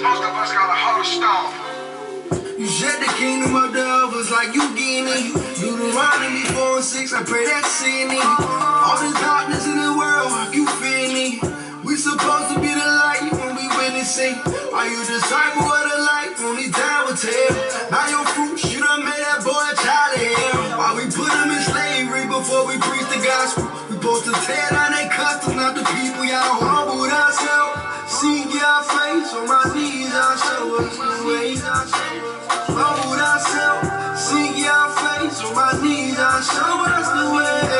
Most of us got a heart of stone. You shed the kingdom of the others like you Guinea. Deuteronomy 4 and 6, I pray that's sin in. All this darkness in the world, you feeling. We supposed to be the light when we witnessing. Are you disciple of the light? Only time will tell. By your fruits, you done made that boy a child of hell. Why we put him in slavery before we preach the gospel? We supposed to tear down their customs, not the people. Y'all humble ourselves. Seek your face on my knees, I'll show us the way. Humble ourselves, seek your face on my knees, I'll show us the way.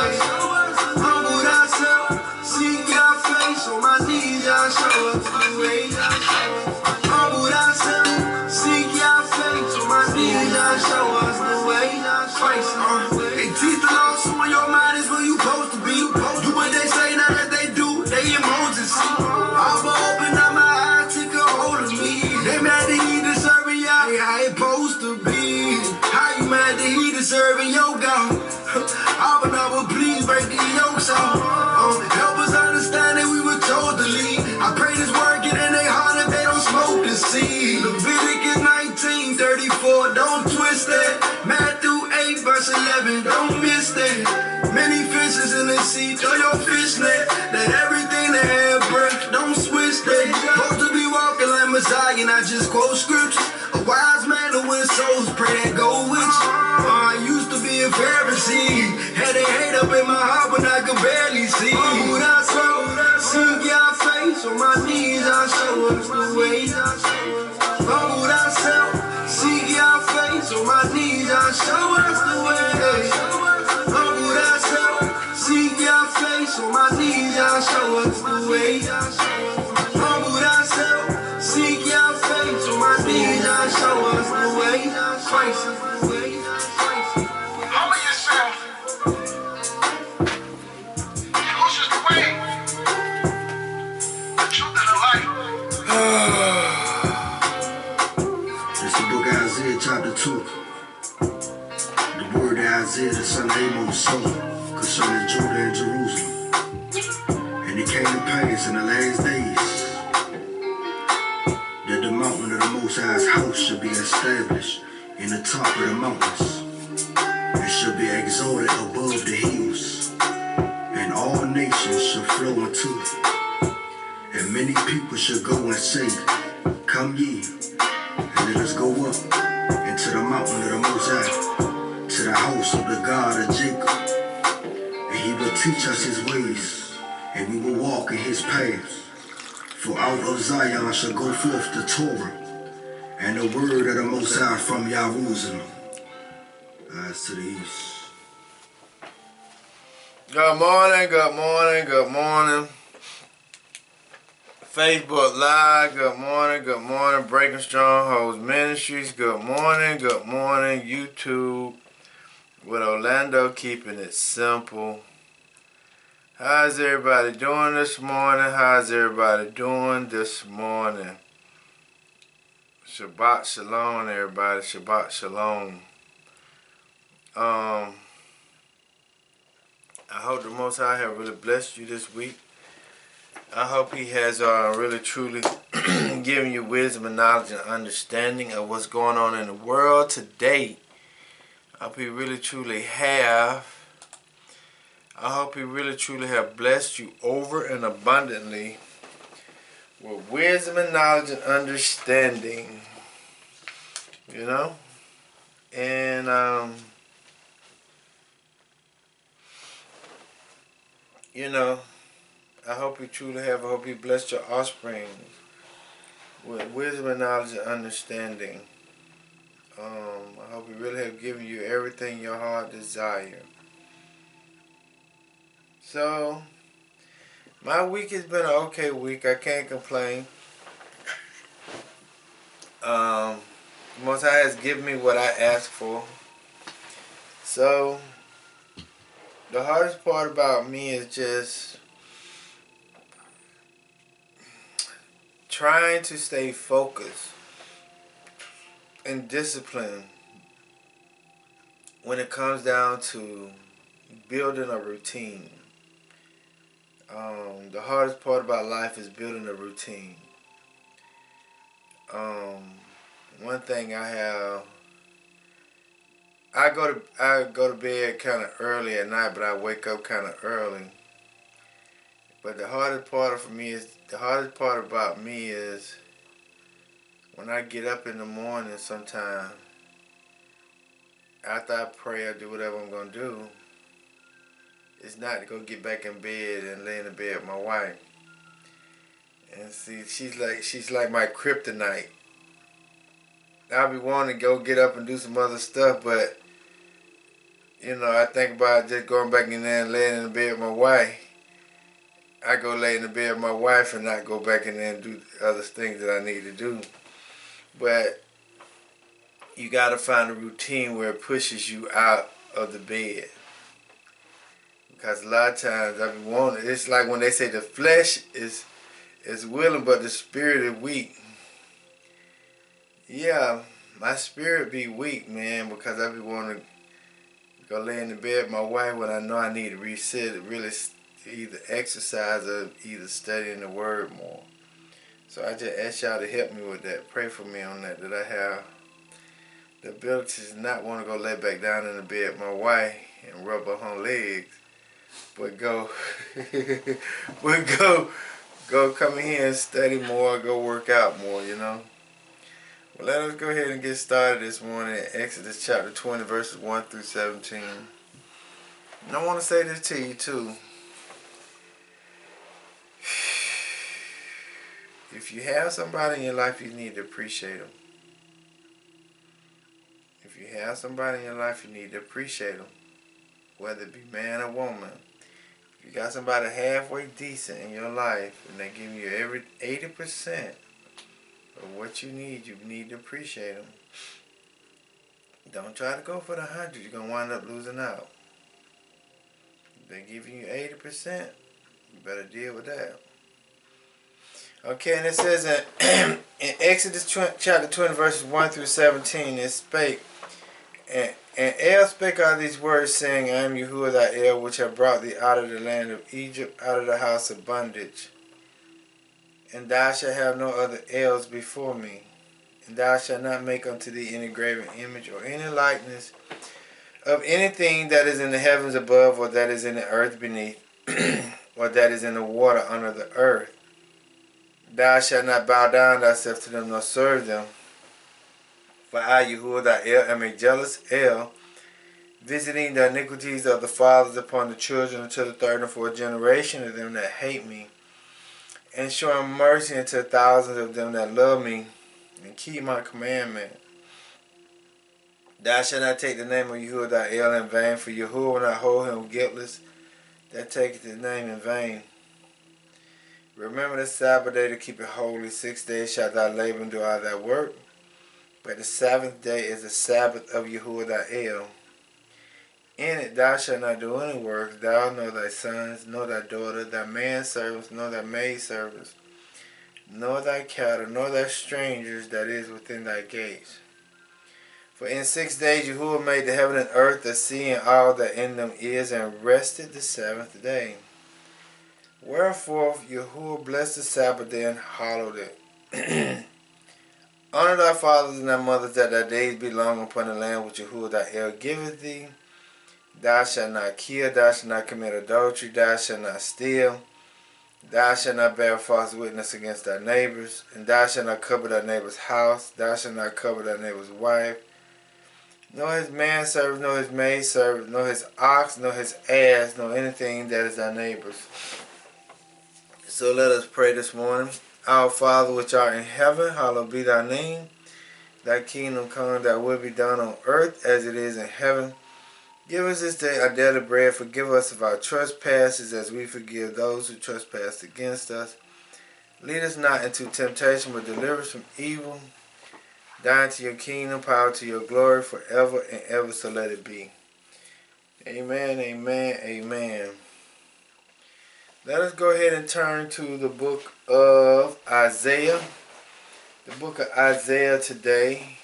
Humble ourselves, seek your face on my knees, I'll show us the way. Humble ourselves, seek your face on my knees, I'll show us the way. Christ, they teach the law, so in your mind is where you supposed to be. Do what they say, not that they do, they in Moses. I'll open up my eyes, take a hold of me. They mad that he deserving y'all, how it supposed to be. How you mad that he deserving your God? But please break the yokes off. Help us understand that we were told to lead. I pray this word get in their heart if they don't smoke the seed. Leviticus 19:34, don't twist that. Matthew 8 verse 11, don't miss that. Many fishes in the sea, throw your fish net. Let everything that have breath, don't switch that. Supposed to be walking like Messiah, not just quote scriptures. A wise man to win souls, pray that go with you. I used to be a Pharisee, had a hate up in my heart when I could barely see. Humble ourselves, seek your face on my knees, I'll show us the way. Humble ourselves, seek your face on my knees, I'll show us the way. Humble ourselves, seek your face on my knees, I'll show us the way. Humble ourselves, seek your face on my knees, I'll show us the way. Christ is the way. Humble yourself. Who's just the way? The truth and the light. It's the book of Isaiah chapter 2. The word that Isaiah the son of Amos spoke concerning Judah and Jerusalem. And it came to pass in the last days that the mountain of the Most High's house shall be established in the top of the mountains, and shall be exalted above the hills, and all nations shall flow unto it. And many people shall go and say, come ye, and let us go up into the mountain of the Most High, to the house of the God of Jacob. And he will teach us his ways, and we will walk in his paths. For out of Zion shall go forth the Torah, and the word of the Most High from Jerusalem. Eyes to the east. Good morning, good morning, good morning. Facebook Live, good morning, good morning. Breaking Strongholds Ministries, good morning, YouTube. With Orlando keeping it simple. How's everybody doing this morning? How's everybody doing this morning? Shabbat Shalom, everybody. Shabbat Shalom. I hope the Most High have really blessed you this week. I hope he has really truly given you wisdom and knowledge and understanding of what's going on in the world today. I hope he really truly have. I hope he really truly have blessed you over and abundantly with wisdom and knowledge and understanding. You know? And you know, I hope you truly have. I hope he blessed your offspring with wisdom and knowledge and understanding. I hope he really have given you everything your heart desire. So, my week has been an okay week. I can't complain. Most High has given me what I asked for. So, the hardest part about me is just trying to stay focused and disciplined when it comes down to building a routine. The hardest part about life is building a routine. One thing I go to bed kind of early at night, but I wake up kind of early. But the hardest part about me is when I get up in the morning. Sometimes after I pray or do whatever I'm gonna do, it's not to go get back in bed and lay in the bed with my wife. And see, she's like my kryptonite. I be wanting to go get up and do some other stuff, but I think about just going back in there and laying in the bed with my wife. I go lay in the bed with my wife and not go back in there and do other things that I need to do. But you gotta find a routine where it pushes you out of the bed. Because a lot of times I be wanting, it's like when they say the flesh is willing but the spirit is weak. Yeah, my spirit be weak, man, because I be wanting to go lay in the bed with my wife when I know I need to reset, really either exercise or either studying the word more. So I just ask y'all to help me with that. Pray for me on that I have the ability to not want to go lay back down in the bed with my wife and rub her on legs, but go come in here and study more, go work out more, Well, let us go ahead and get started this morning in Exodus chapter 20, verses 1 through 17. And I want to say this to you too. If you have somebody in your life, you need to appreciate them. If you have somebody in your life, you need to appreciate them. Whether it be man or woman. If you got somebody halfway decent in your life and they give you every 80% of what you need to appreciate them. Don't try to go for the 100. You're going to wind up losing out. If they give you 80%, you better deal with that. Okay, and it says in Exodus chapter 20, verses 1 through 17, it spake, and El spake all these words, saying, I am Yahuwah thy El, which have brought thee out of the land of Egypt, out of the house of bondage. And thou shalt have no other Els before me. And thou shalt not make unto thee any graven image or any likeness of anything that is in the heavens above, or that is in the earth beneath, or that is in the water under the earth. Thou shalt not bow down thyself to them, nor serve them. For I, Yahuwah thy El, am a jealous El, visiting the iniquities of the fathers upon the children until the third and fourth generation of them that hate me, and showing mercy unto thousands of them that love me, and keep my commandment. Thou shalt not take the name of Yahuwah thy El in vain, for Yahuwah will not hold him guiltless that taketh his name in vain. Remember the Sabbath day to keep it holy. 6 days shalt thou labor and do all thy work. But the seventh day is the Sabbath of Yahuwah thy El. In it thou shalt not do any work, thou, nor thy sons, nor thy daughter, thy manservants, nor thy maidservants, nor thy cattle, nor thy strangers that is within thy gates. For in 6 days Yahuwah made the heaven and earth, the sea, and all that in them is, and rested the seventh day. Wherefore Yahuwah blessed the Sabbath day and hallowed it. Honor thy fathers and thy mothers, that thy days be long upon the land which Yahuwah thy El giveth thee. Thou shalt not kill, thou shalt not commit adultery, thou shalt not steal, thou shalt not bear false witness against thy neighbors, and thou shalt not covet thy neighbor's house, thou shalt not covet thy neighbor's wife, nor his manservant, nor his maidservant, nor his ox, nor his ass, nor anything that is thy neighbor's. So let us pray this morning. Our Father which art in heaven, hallowed be thy name. Thy kingdom come, thy will be done on earth as it is in heaven. Give us this day our daily bread. Forgive us of our trespasses as we forgive those who trespass against us. Lead us not into temptation, but deliver us from evil. Thine to your kingdom, power to your glory, forever and ever, so let it be. Amen, amen, amen. Let us go ahead and turn to the book of Isaiah. The book of Isaiah today.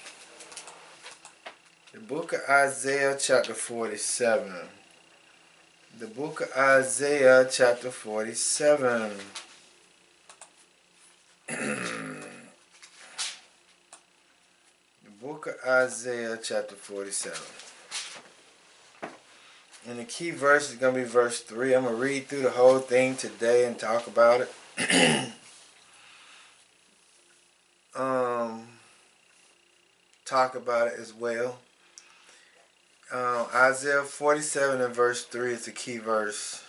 The book of Isaiah chapter 47. The book of Isaiah chapter 47. book of Isaiah chapter 47. And the key verse is going to be verse 3. I'm going to read through the whole thing today and talk about it. Talk about it as well. Isaiah 47 and verse 3 is the key verse.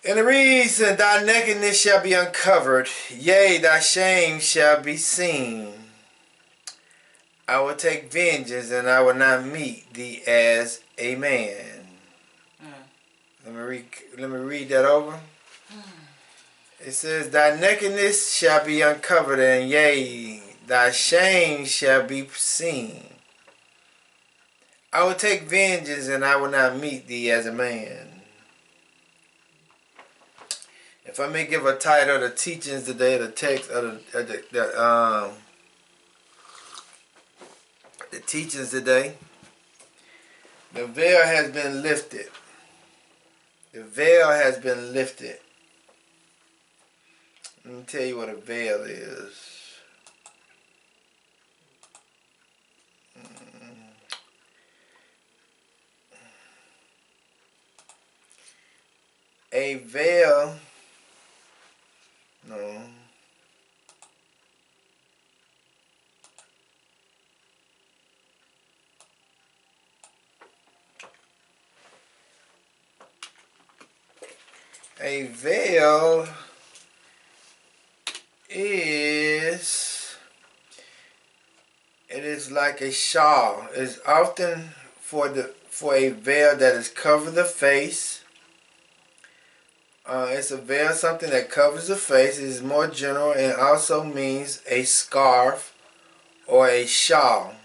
And it reads, and thy nakedness shall be uncovered, yea, thy shame shall be seen. I will take vengeance, and I will not meet thee as a man. Let me read that over. It says, thy nakedness shall be uncovered, and yea, thy shame shall be seen. I will take vengeance, and I will not meet thee as a man. If I may give a title of the teachings today, the text of the teachings today, the veil has been lifted. The veil has been lifted. Let me tell you what a veil is. A veil, no. A veil is like a shawl. It's often for a veil that is cover the face. It's a veil, something that covers the face. It is more general and also means a scarf or a shawl.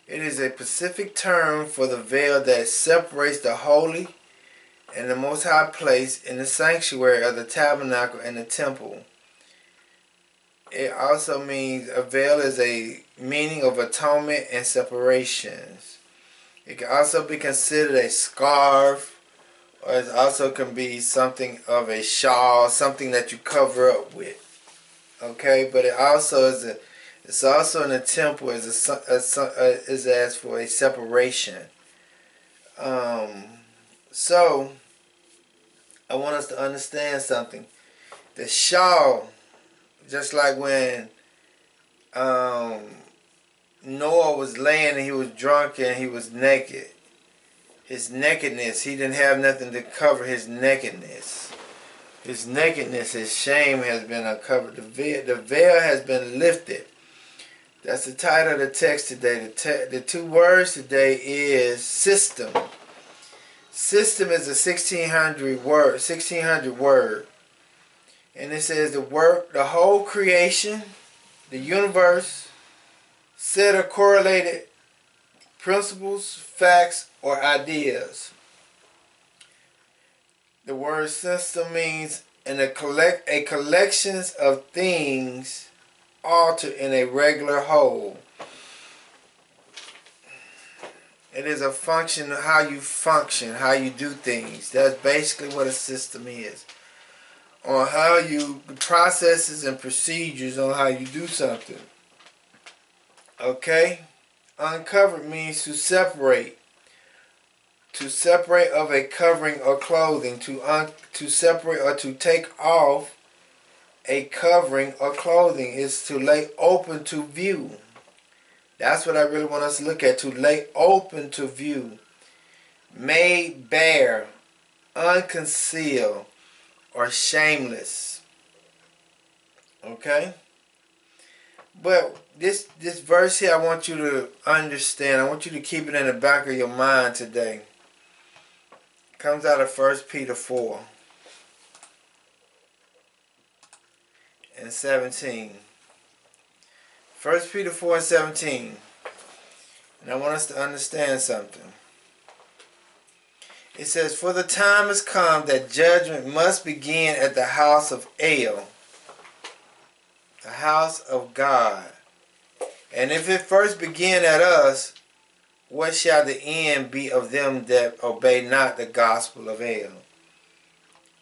It is a specific term for the veil that separates the holy and the most high place in the sanctuary of the tabernacle and the temple. It also means a veil is a meaning of atonement and separations. It can also be considered a scarf, or it also can be something of a shawl, something that you cover up with. Okay, but it also is it's also in the temple is as for a separation. So I want us to understand something. The shawl, just like when Noah was laying and he was drunk and he was naked. His nakedness, he didn't have nothing to cover his nakedness. His nakedness, his shame has been uncovered. The veil has been lifted. That's the title of the text today. The two words today is system. System is a 1600 word. And it says the whole creation, the universe, set of correlated principles, facts, or ideas. The word system means a collection of things altered in a regular whole. It is a function of how you function, how you do things. That's basically what a system is. On how the processes and procedures on how you do something. Okay? Uncovered means to separate. To separate of a covering or clothing. To separate or to take off a covering or clothing is to lay open to view. That's what I really want us to look at. To lay open to view. Made bare. Unconcealed. Or shameless. Okay? But this verse here, I want you to understand. I want you to keep it in the back of your mind today. It comes out of 1 Peter 4 and 17. 1 Peter 4 and 17. And I want us to understand something. It says, for the time has come that judgment must begin at the house of El, the house of God. And if it first begin at us, what shall the end be of them that obey not the gospel of El?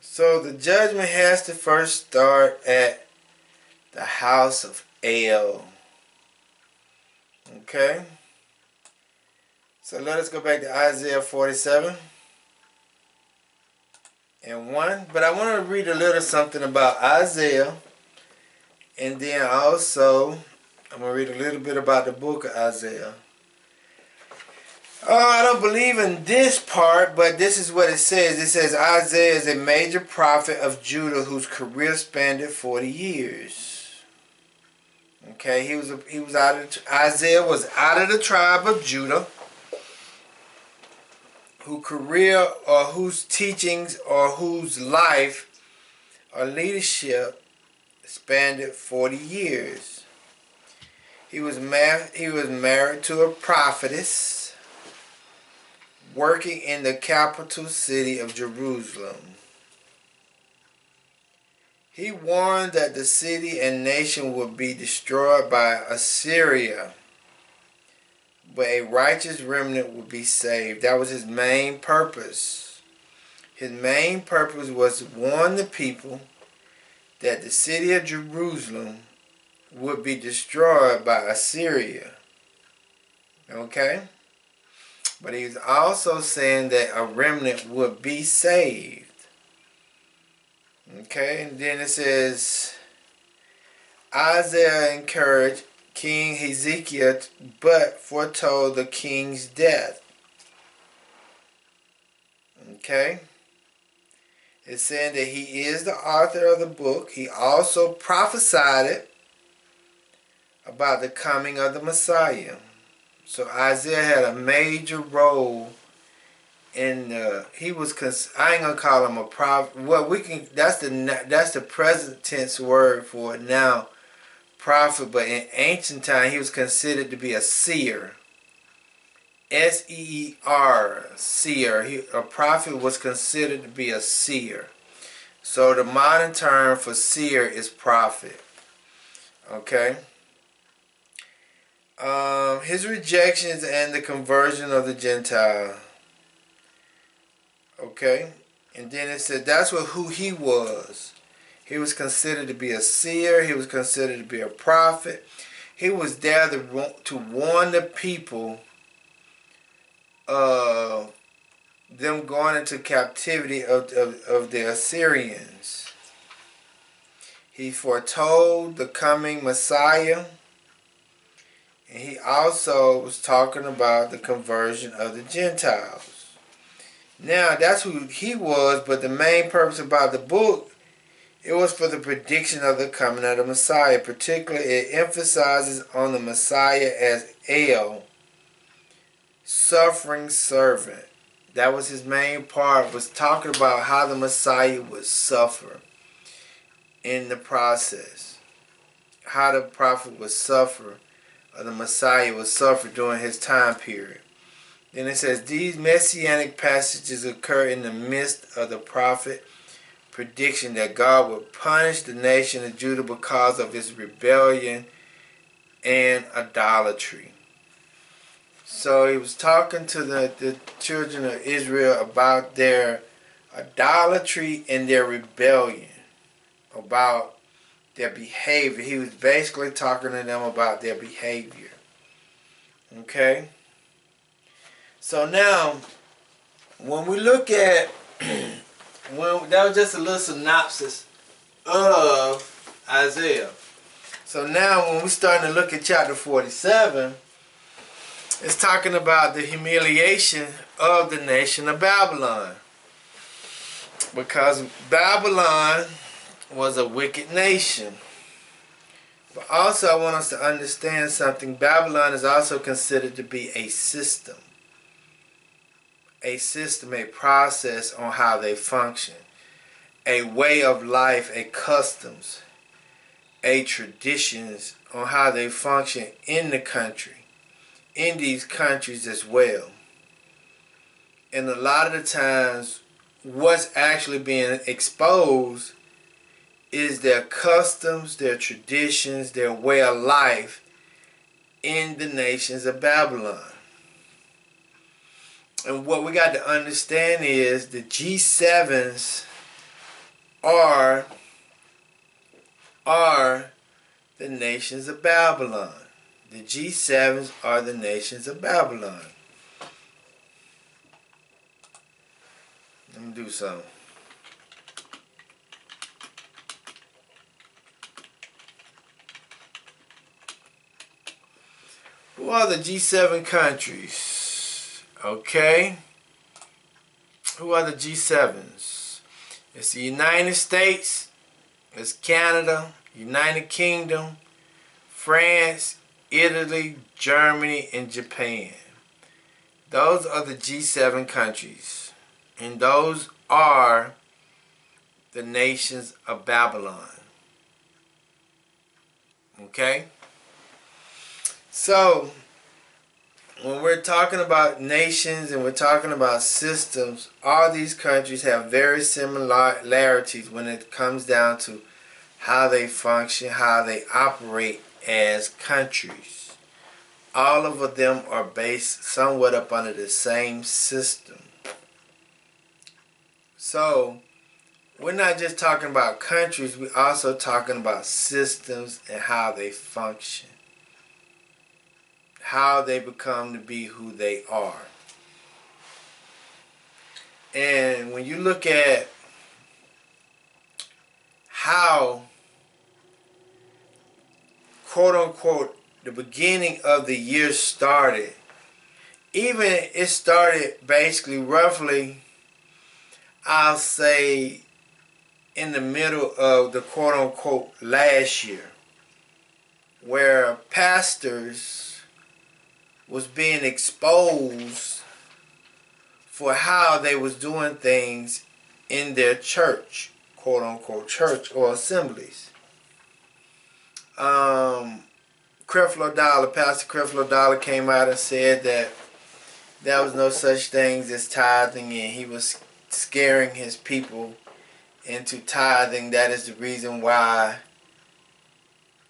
So the judgment has to first start at the house of El. Okay. So let us go back to Isaiah 47 and 1. But I want to read a little something about Isaiah. And then also, I'm going to read a little bit about the book of Isaiah. I don't believe in this part, but this is what it says. It says Isaiah is a major prophet of Judah whose career spanned 40 years. Okay, Isaiah was out of the tribe of Judah, whose career or whose teachings or whose life or leadership spanned 40 years. He was married to a prophetess working in the capital city of Jerusalem. He warned that the city and nation would be destroyed by Assyria, but a righteous remnant would be saved. That was his main purpose. His main purpose was to warn the people that the city of Jerusalem would be destroyed by Assyria. Okay? But he was also saying that a remnant would be saved. Okay? And then it says, Isaiah encouraged King Hezekiah, but foretold the king's death. Okay? It's saying that he is the author of the book. He also prophesied it about the coming of the Messiah. So Isaiah had a major role in he was I ain't gonna call him a prophet. Well, that's the present tense word for it now, prophet. But in ancient time, he was considered to be a seer. S-E-E-R, seer. A prophet was considered to be a seer. So the modern term for seer is prophet. Okay. His rejections and the conversion of the Gentile. Okay. And then it said that's who he was. He was considered to be a seer. He was considered to be a prophet. He was there to warn the people of them going into captivity of the Assyrians. He foretold the coming Messiah. And he also was talking about the conversion of the Gentiles. Now, that's who he was, but the main purpose about the book, it was for the prediction of the coming of the Messiah. Particularly, it emphasizes on the Messiah as El, suffering servant. That was his main part, was talking about how the Messiah would suffer in the process. How the prophet would suffer, or the Messiah would suffer during his time period. Then it says, these messianic passages occur in the midst of the prophet prediction that God would punish the nation of Judah because of its rebellion and idolatry. So he was talking to the children of Israel about their idolatry and their rebellion, about their behavior. He was basically talking to them about their behavior. Okay? So now, when we look at, that was just a little synopsis of Isaiah. So now when we're starting to look at chapter 47, it's talking about the humiliation of the nation of Babylon. Because Babylon was a wicked nation. But also I want us to understand something. Babylon is also considered to be a system. A system, a process on how they function. A way of life, a customs, a traditions on how they function in the country. In these countries as well. And a lot of the times what's actually being exposed is their customs, their traditions, their way of life in the nations of Babylon. And what we got to understand is the G7s are the nations of Babylon. The G7s are the nations of Babylon. Let me do something. Who are the G7 countries? Okay. Who are the G7s? It's the United States, it's Canada, United Kingdom, France, Italy, Germany, and Japan. Those are the G7 countries. And those are the nations of Babylon. Okay? So, when we're talking about nations and we're talking about systems, all these countries have very similarities when it comes down to how they function, how they operate as countries. All of them are based somewhat up under the same system. So, we're not just talking about countries, we're also talking about systems and how they function. How they become to be who they are. And when you look at how, quote unquote, the beginning of the year started, even it started basically roughly, I'll say, in the middle of the quote unquote last year, where pastors was being exposed for how they was doing things in their church, quote unquote church or assemblies. Creflo Dollar, Pastor Creflo Dollar came out and said that there was no such things as tithing, and he was scaring his people into tithing. That is the reason why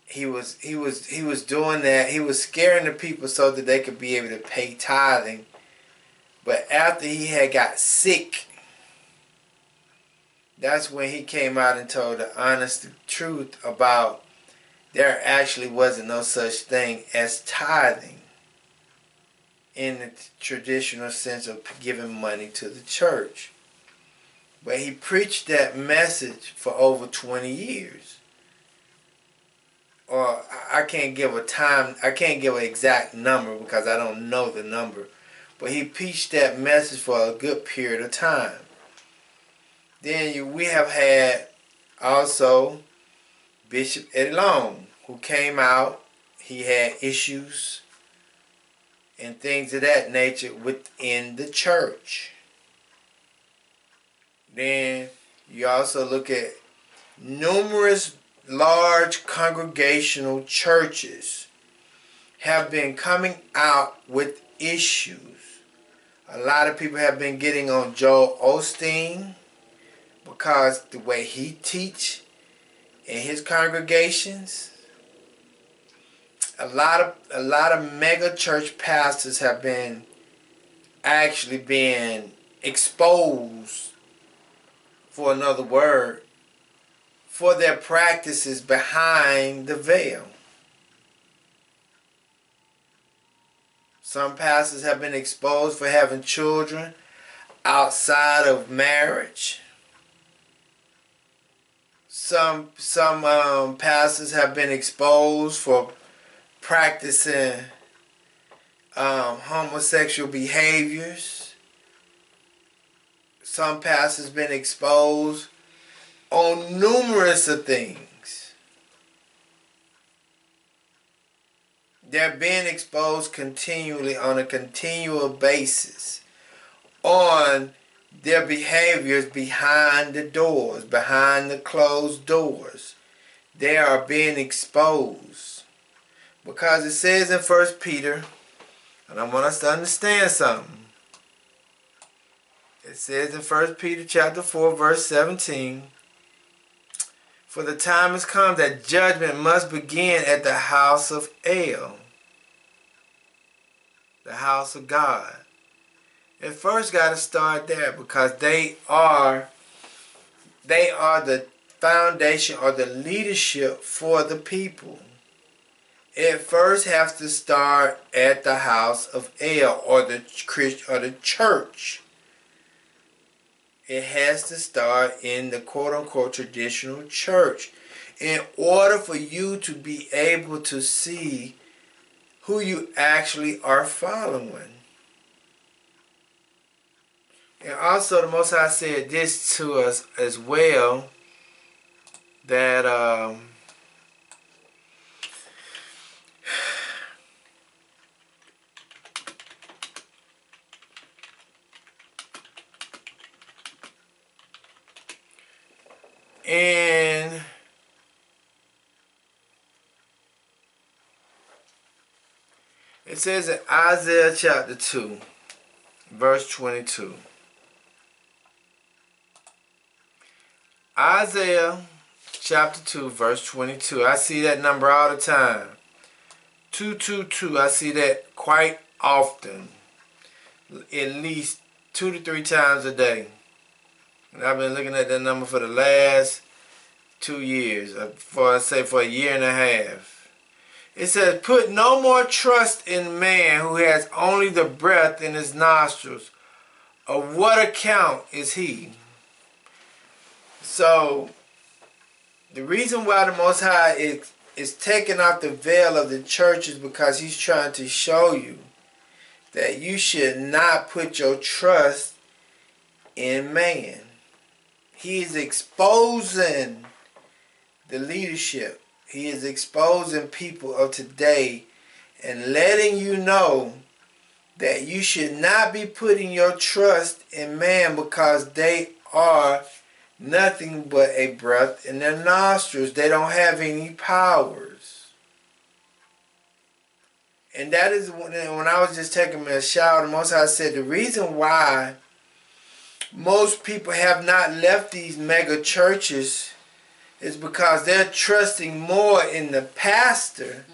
he was doing that. He was scaring the people so that they could be able to pay tithing. But after he had got sick, that's when he came out and told the honest truth about there actually wasn't no such thing as tithing in the traditional sense of giving money to the church. But he preached that message for over 20 years. Or I can't give an exact number because I don't know the number. But he preached that message for a good period of time. Then we have had also Bishop Eddie Long, who came out. He had issues and things of that nature within the church. Then you also look at numerous large congregational churches have been coming out with issues. A lot of people have been getting on Joel Osteen because the way he teach in his congregations. A lot of mega church pastors have been actually being exposed, for another word, for their practices behind the veil. Some pastors have been exposed for having children outside of marriage. Some pastors have been exposed for practicing homosexual behaviors. Some pastors have been exposed on numerous of things. They're being exposed continually on a continual basis on their behaviors behind the doors, behind the closed doors. They are being exposed. Because it says in 1 Peter, and I want us to understand something. It says in 1 Peter chapter 4, verse 17, for the time has come that judgment must begin at the house of El, the house of God. It first got to start there because they are the foundation or the leadership for the people. it first has to start at the house of El, or the church. It has to start in the quote-unquote traditional church in order for you to be able to see who you actually are following. And also the Most High said this to us as well, that and it says in Isaiah chapter 2, verse 22. Isaiah chapter 2, verse 22. I see that number all the time. 222. I see that quite often. At least 2 to 3 times a day. And I've been looking at that number for the last 2 years. For a year and a half. It says, put no more trust in man who has only the breath in his nostrils. Of what account is he? So, the reason why the Most High is taking off the veil of the church is because he's trying to show you that you should not put your trust in man. He is exposing the leadership. He is exposing people of today and letting you know that you should not be putting your trust in man, because they are nothing but a breath in their nostrils. They don't have any powers. And that is when I was just taking a shower, the Most High said the reason why most people have not left these mega churches is because they're trusting more in the pastor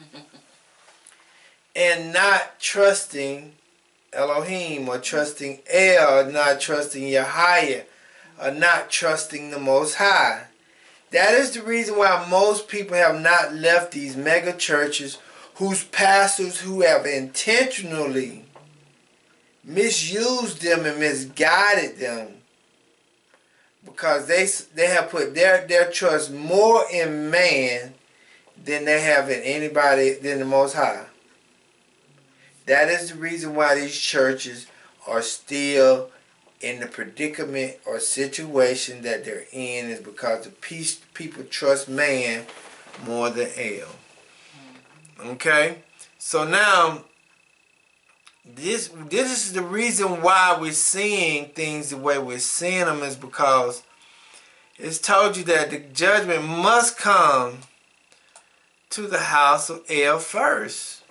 and not trusting Elohim, or trusting El, or not trusting Isahiah, or not trusting the Most High. That is the reason why most people have not left these mega churches, whose pastors who have intentionally misused them and misguided them, because they have put their trust more in man than they have in anybody than the Most High. That is the reason why these churches are still in the predicament or situation that they're in, is because the people trust man more than El. Okay? So now, this is the reason why we're seeing things the way we're seeing them, is because it's told you that the judgment must come to the house of El first.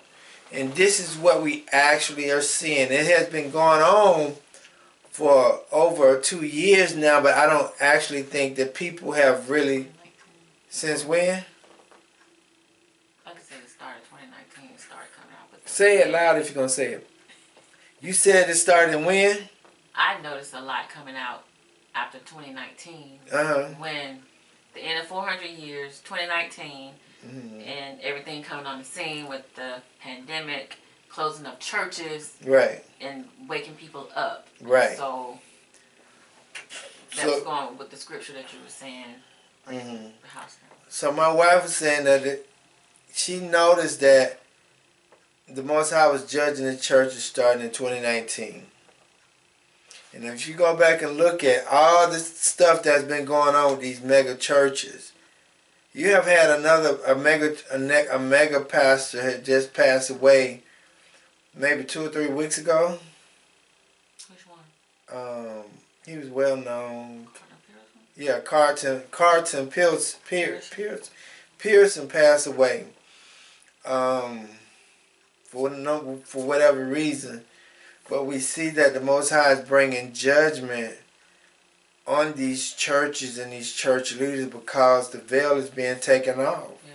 And this is what we actually are seeing. It has been going on for over 2 years now, but I don't actually think that people have really... Since when? Like I said, it started 2019. It started coming out. Say it loud if you're going to say it. You said it started when? I noticed a lot coming out after 2019. When the end of 400 years, 2019, and everything coming on the scene with the pandemic, closing of churches, right, and waking people up. Right. So that's going with the scripture that you were saying. The house. So my wife was saying that she noticed that the Most High was judging the churches starting in 2019. And if you go back and look at all the stuff that's been going on with these mega churches, you have had a mega pastor had just passed away maybe 2 or 3 weeks ago. Which one? He was well known. Yeah, Carlton Pearson passed away. For whatever reason. But we see that the Most High is bringing judgment on these churches and these church leaders because the veil is being taken off. Yeah.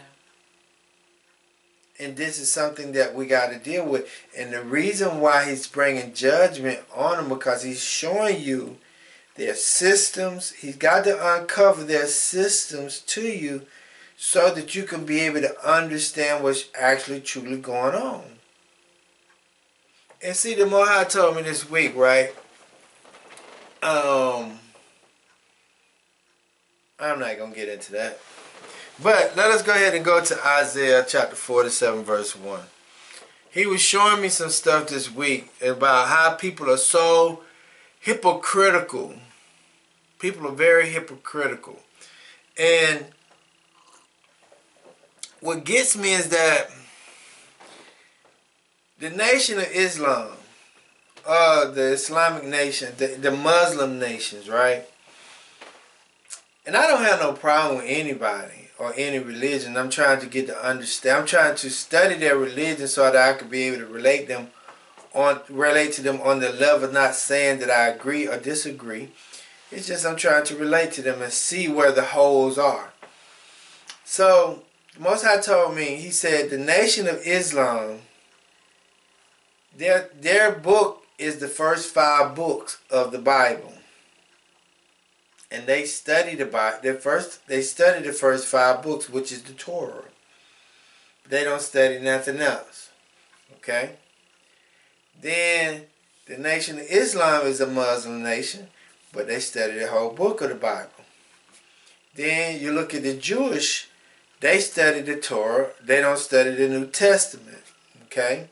And this is something that we got to deal with. And the reason why he's bringing judgment on them, because he's showing you their systems. He's got to uncover their systems to you so that you can be able to understand what's actually truly going on. And see, the Most High told me this week, right? I'm not going to get into that. But let us go ahead and go to Isaiah chapter 47, verse 1. He was showing me some stuff this week about how people are so hypocritical. People are very hypocritical. And what gets me is that the Nation of Islam, the Islamic nation, the Muslim nations, right? And I don't have no problem with anybody or any religion. I'm trying to get to understand. I'm trying to study their religion so that I can be able to relate to them on the level, not saying that I agree or disagree. It's just I'm trying to relate to them and see where the holes are. So, the Most High told me, he said, the Nation of Islam, their book is the first 5 books of the Bible. And they study the Bible. They study the first 5 books, which is the Torah. They don't study nothing else. Okay? Then the Nation of Islam is a Muslim nation, but they study the whole book of the Bible. Then you look at the Jewish, they study the Torah. They don't study the New Testament. Okay?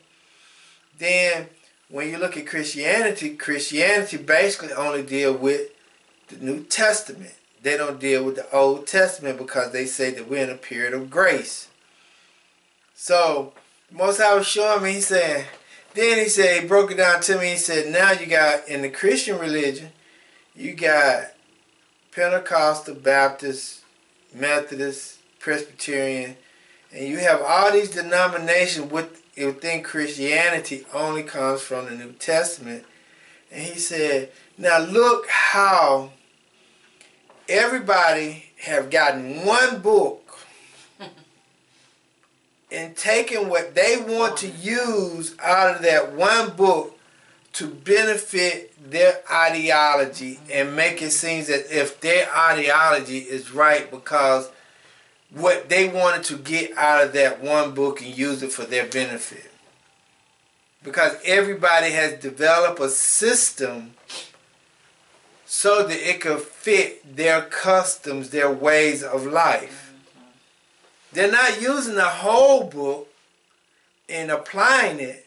Then when you look at Christianity, Christianity basically only deal with the New Testament. They don't deal with the Old Testament because they say that we're in a period of grace. So, the Most High was showing me, he broke it down to me, he said, now you got, in the Christian religion, you got Pentecostal, Baptist, Methodist, Presbyterian, and you have all these denominations within Christianity only comes from the New Testament. And he said, now look how everybody have gotten one book and taken what they want to use out of that one book to benefit their ideology and make it seem as if their ideology is right because what they wanted to get out of that one book and use it for their benefit. Because everybody has developed a system so that it could fit their customs, their ways of life. They're not using the whole book and applying it.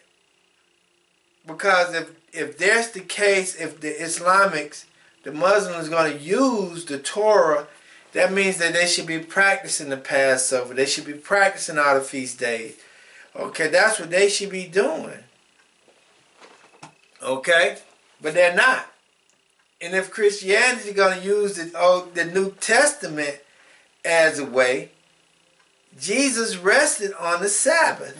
Because if that's the case, if the Islamics, the Muslims, are going to use the Torah, that means that they should be practicing the Passover. They should be practicing all the feast days. Okay, that's what they should be doing. Okay? But they're not. And if Christianity is going to use the New Testament as a way, Jesus rested on the Sabbath.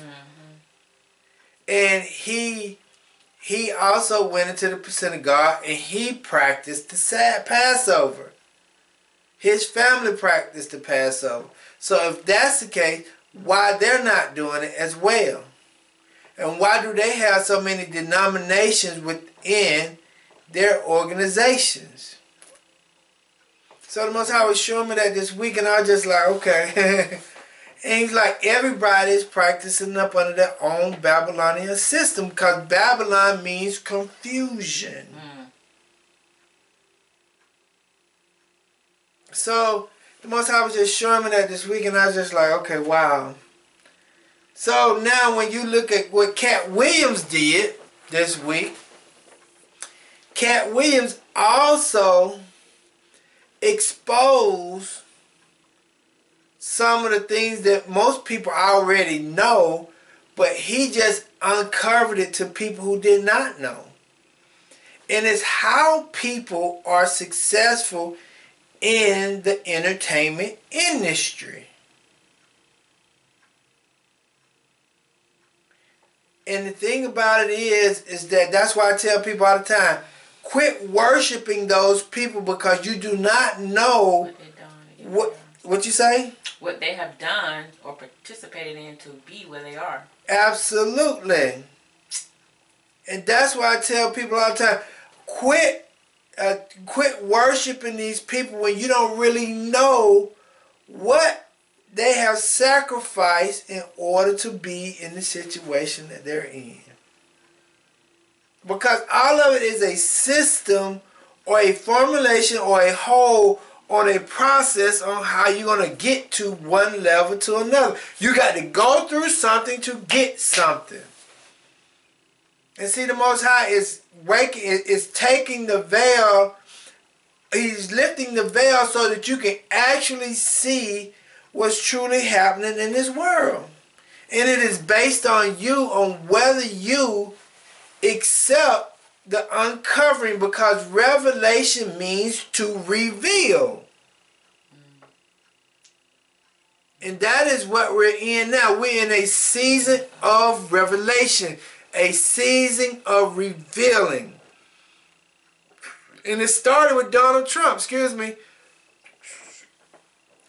And he also went into the synagogue and he practiced the Passover. His family practiced the Passover. So if that's the case, why they're not doing it as well? And why do they have so many denominations within their organizations? So the Most High was showing me that this week, and I was just like, okay. And he's like, everybody's practicing up under their own Babylonian system because Babylon means confusion. So the Most High was just showing me that this week, and I was just like, okay, wow. So now when you look at what Cat Williams did this week, Cat Williams also exposed some of the things that most people already know, but he just uncovered it to people who did not know. And it's how people are successful in the entertainment industry. And the thing about it is that that's why I tell people all the time, quit worshiping those people because you do not know what you say? What they have done or participated in to be where they are. Absolutely. And that's why I tell people all the time, quit worshiping these people when you don't really know what they have sacrificed in order to be in the situation that they're in. Because all of it is a system or a formulation or a whole on a process on how you're going to get to one level to another. You got to go through something to get something. And see, the Most High is taking the veil. He's lifting the veil so that you can actually see what's truly happening in this world. And it is based on you, on whether you accept the uncovering, because revelation means to reveal. And that is what we're in now. We're in a season of revelation, a season of revealing. And it started with Donald Trump,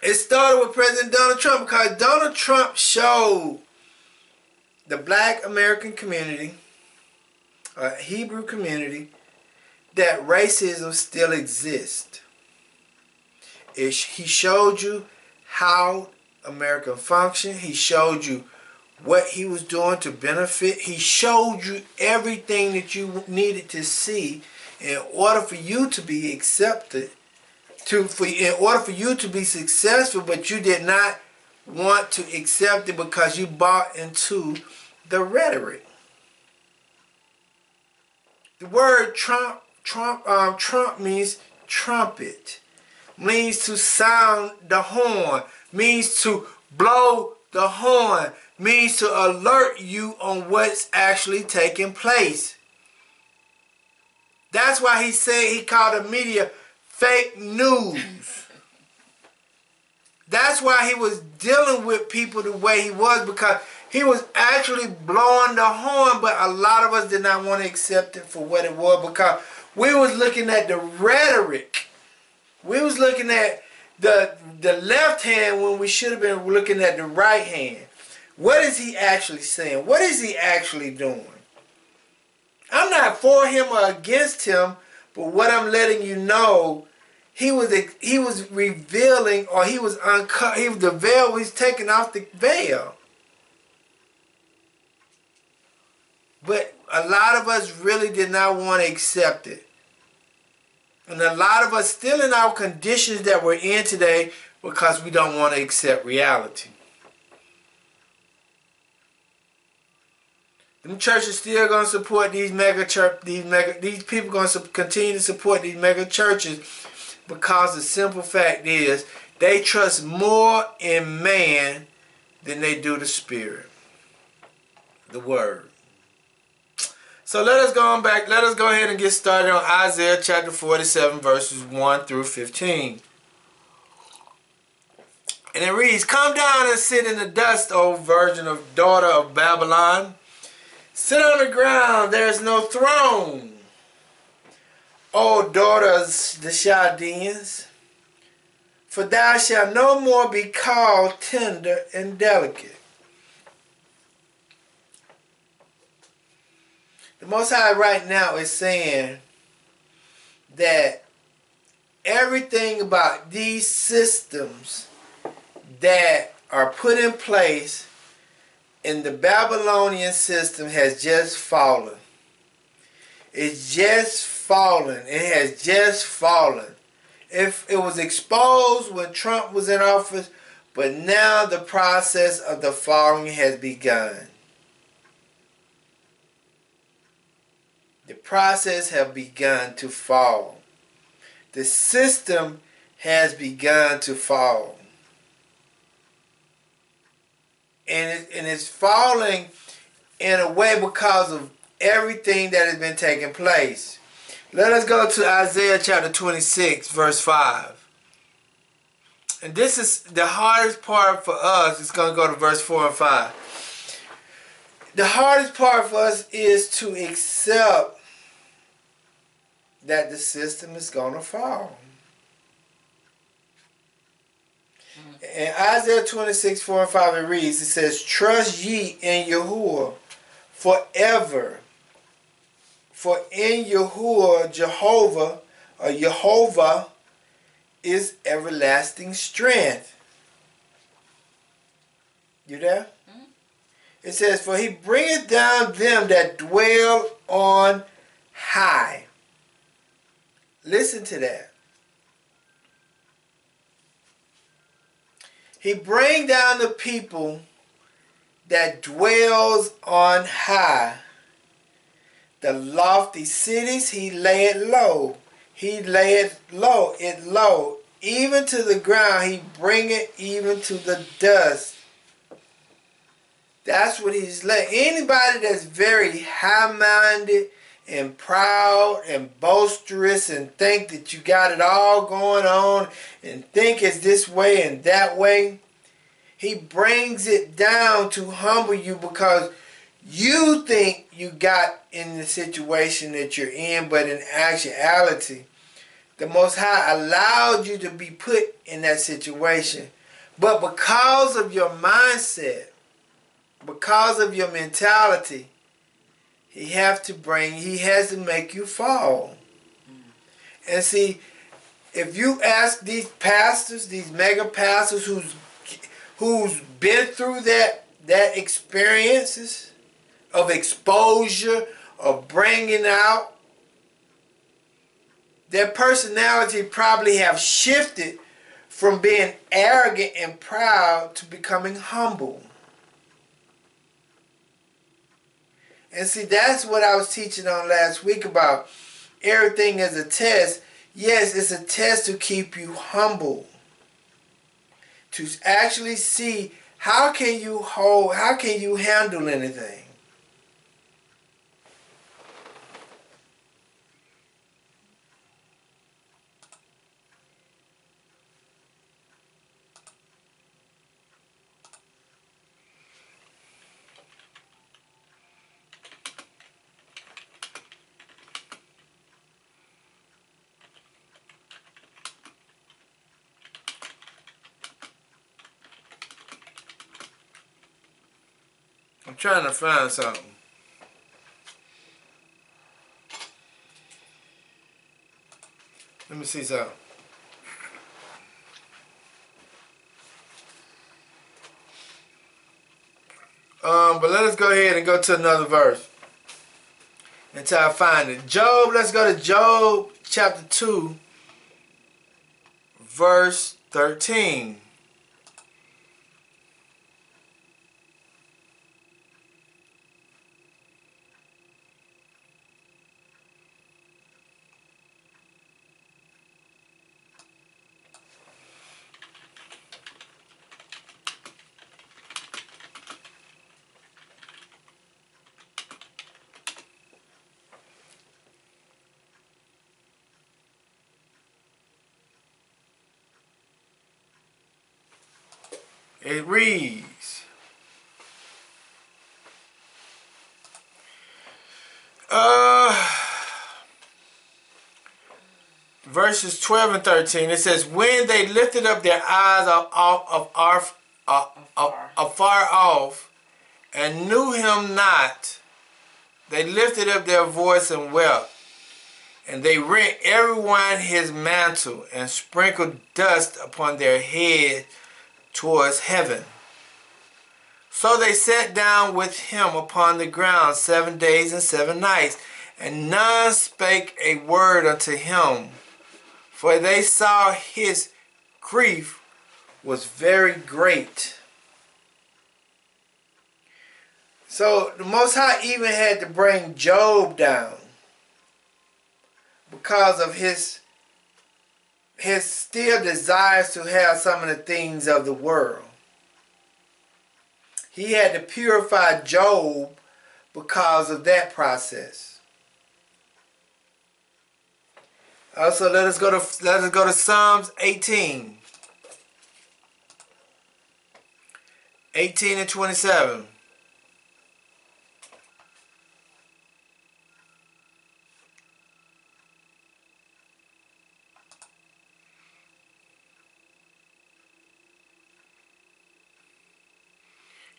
It started with President Donald Trump, because Donald Trump showed the black American community, Hebrew community, that racism still exists. He showed you how America functioned. He showed you what he was doing to benefit. He showed you everything that you needed to see in order for you to be accepted, in order for you to be successful, but you did not want to accept it because you bought into the rhetoric. The word Trump means trumpet, means to sound the horn, means to blow the horn, means to alert you on what's actually taking place. That's why he called the media fake news. That's why he was dealing with people the way he was, because he was actually blowing the horn, but a lot of us did not want to accept it for what it was, because we was looking at the rhetoric. We was looking at the left hand when we should have been looking at the right hand. What is he actually saying? What is he actually doing? I'm not for him or against him, but what I'm letting you know, he was revealing, or he was the veil was taking off the veil. But a lot of us really did not want to accept it. And a lot of us still in our conditions that we're in today because we don't want to accept reality. Them churches still going to support these mega church, these people going to continue to support these mega churches, because the simple fact is they trust more in man than they do the Spirit, the Word. So let us go on back. Let us go ahead and get started on Isaiah chapter 47, verses 1 through 15. And it reads, "Come down and sit in the dust, O virgin of daughter of Babylon. Sit on the ground, there is no throne. O daughters the Chaldeans, for thou shalt no more be called tender and delicate." The Most High right now is saying that everything about these systems that are put in place in the Babylonian system has just fallen. It's just fallen. It has just fallen. If it was exposed when Trump was in office, but now the process of the falling has begun. The process has begun to fall. The system has begun to fall. And it's falling in a way because of everything that has been taking place. Let us go to Isaiah chapter 26, verse 5. And this is the hardest part for us. It's going to go to verse 4 and 5. The hardest part for us is to accept that the system is going to fall. In Isaiah 26, 4 and 5 it reads, it says, "Trust ye in Yahuwah forever. For in Yahuwah, Jehovah is everlasting strength. You there? Mm-hmm. It says, for he bringeth down them that dwell on high. Listen to that. He bring down the people that dwells on high. The lofty cities he layeth low. He layeth low, it low. Even to the ground he bringeth even to the dust. That's what he's like. Anybody that's very high-minded and proud and boisterous and think that you got it all going on and think it's this way and that way, he brings it down to humble you because you think you got in the situation that you're in, but in actuality, the Most High allowed you to be put in that situation. But because of your mindset, because of your mentality, he has to make you fall. And see, if you ask these pastors, these mega pastors who's been through that experiences of exposure, of bringing out, their personality probably have shifted from being arrogant and proud to becoming humble. And see, that's what I was teaching on last week about everything as a test. Yes, it's a test to keep you humble. To actually see how can you handle anything. I'm trying to find something. Let me see something. But let us go ahead and go to another verse until I find it. Job, let's go to Job chapter 2, verse 13. It reads, verses 12 and 13, it says, when they lifted up their eyes afar off and knew him not, they lifted up their voice and wept. And they rent everyone his mantle and sprinkled dust upon their head towards heaven. So they sat down with him upon the ground 7 days and 7 nights, and none spake a word unto him, for they saw his grief was very great. So the Most High even had to bring Job down because of his still desires to have some of the things of the world. He had to purify Job because of that process. Also, let us go to Psalms 18. 18 and 27.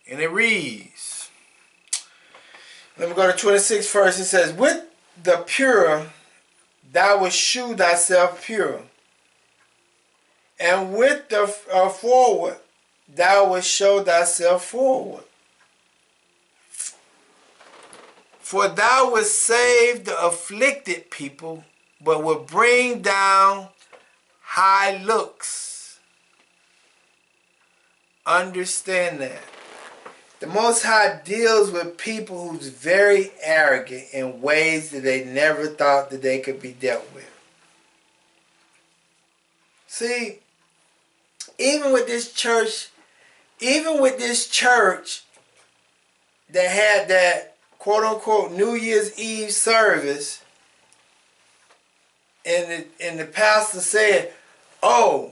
And it reads, let me go to 26 first. It says, with the pure thou wilt shew thyself pure, and with the forward thou wilt show thyself forward. For thou wilt save the afflicted people, but will bring down high looks. Understand that. The Most High deals with people who's very arrogant in ways that they never thought that they could be dealt with. See, even with this church that had that quote-unquote New Year's Eve service, and the pastor said, oh,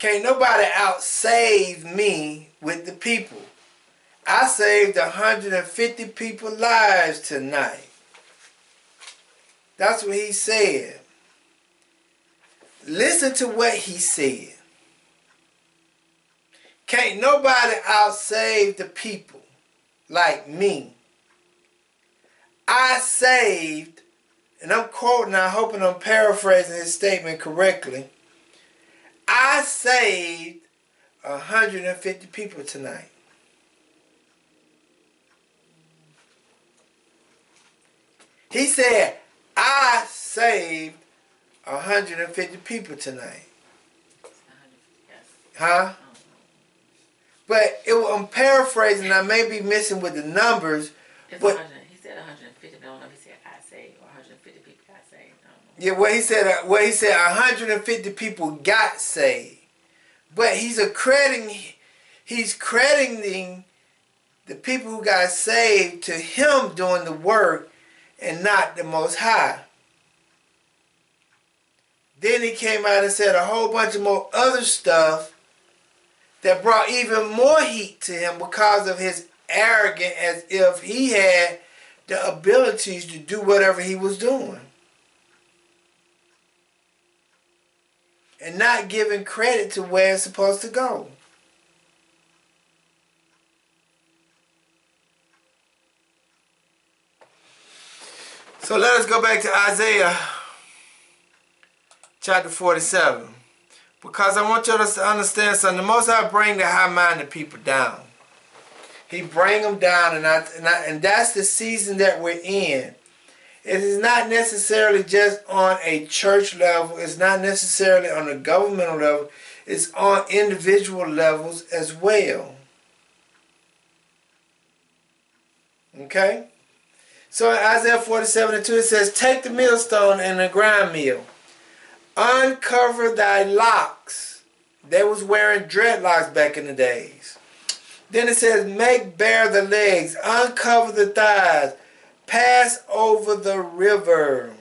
can't nobody out-save me with the people. I saved 150 people's lives tonight. That's what he said. Listen to what he said. Can't nobody out-save the people like me. I saved, and I'm quoting, I'm hoping I'm paraphrasing his statement correctly. I saved 150 people tonight. He said, I saved 150 people tonight. Huh? But I'm paraphrasing, I may be missing with the numbers. It's but 100. He said 150. I don't know if he said I saved or 150 people got saved. I don't know. Yeah, he said 150 people got saved. But he's crediting the people who got saved to him doing the work and not the Most High. Then he came out and said a whole bunch of more other stuff that brought even more heat to him because of his arrogance, as if he had the abilities to do whatever he was doing. And not giving credit to where it's supposed to go. So let us go back to Isaiah chapter 47. Because I want you to understand something. The Most High bring the high-minded people down. He bring them down, and that's the season that we're in. It is not necessarily just on a church level. It's not necessarily on a governmental level. It's on individual levels as well. Okay? So in Isaiah 47:2 it says, take the millstone and the grind mill. Uncover thy locks. They was wearing dreadlocks back in the days. Then it says, make bare the legs. Uncover the thighs. Pass over the river.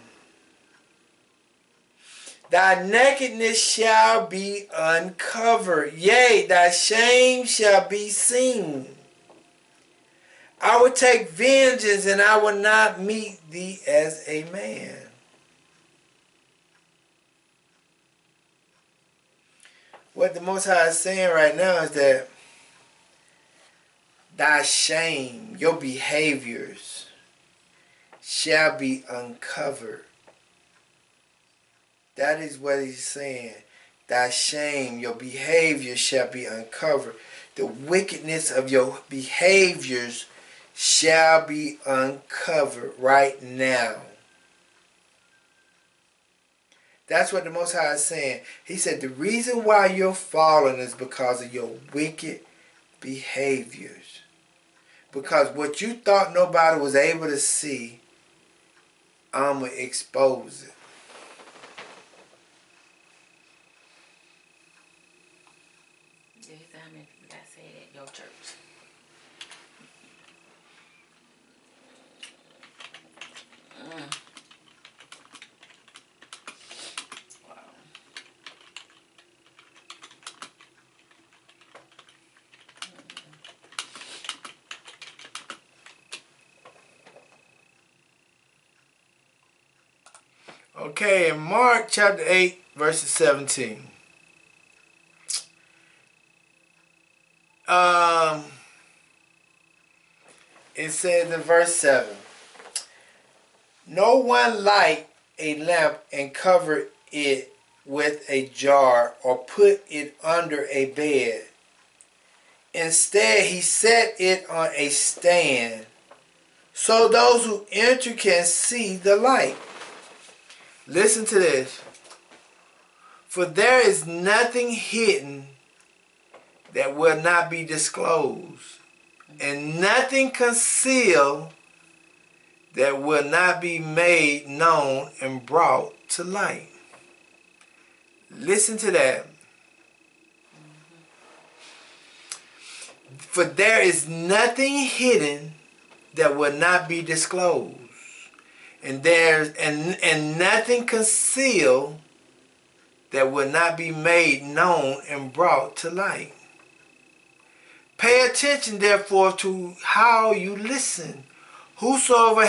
Thy nakedness shall be uncovered. Yea, thy shame shall be seen. I will take vengeance, and I will not meet thee as a man. What the Most High is saying right now is that thy shame, your behaviors, shall be uncovered. That is what he's saying. Thy shame, your behavior shall be uncovered. The wickedness of your behaviors shall be uncovered right now. That's what the Most High is saying. He said the reason why you're falling is because of your wicked behaviors. Because what you thought nobody was able to see, I'm going to expose it. Yeah, he said how many people got saved at your church. Okay, in Mark chapter 8, verses 17. It says in verse 7, no one light a lamp and cover it with a jar or put it under a bed, Instead, he set it on a stand so those who enter can see the light. Listen to this. For there is nothing hidden that will not be disclosed, and nothing concealed that will not be made known and brought to light. Listen to that. For there is nothing hidden that will not be disclosed, and nothing concealed that will not be made known and brought to light. Pay attention, therefore, to how you listen. Whosoever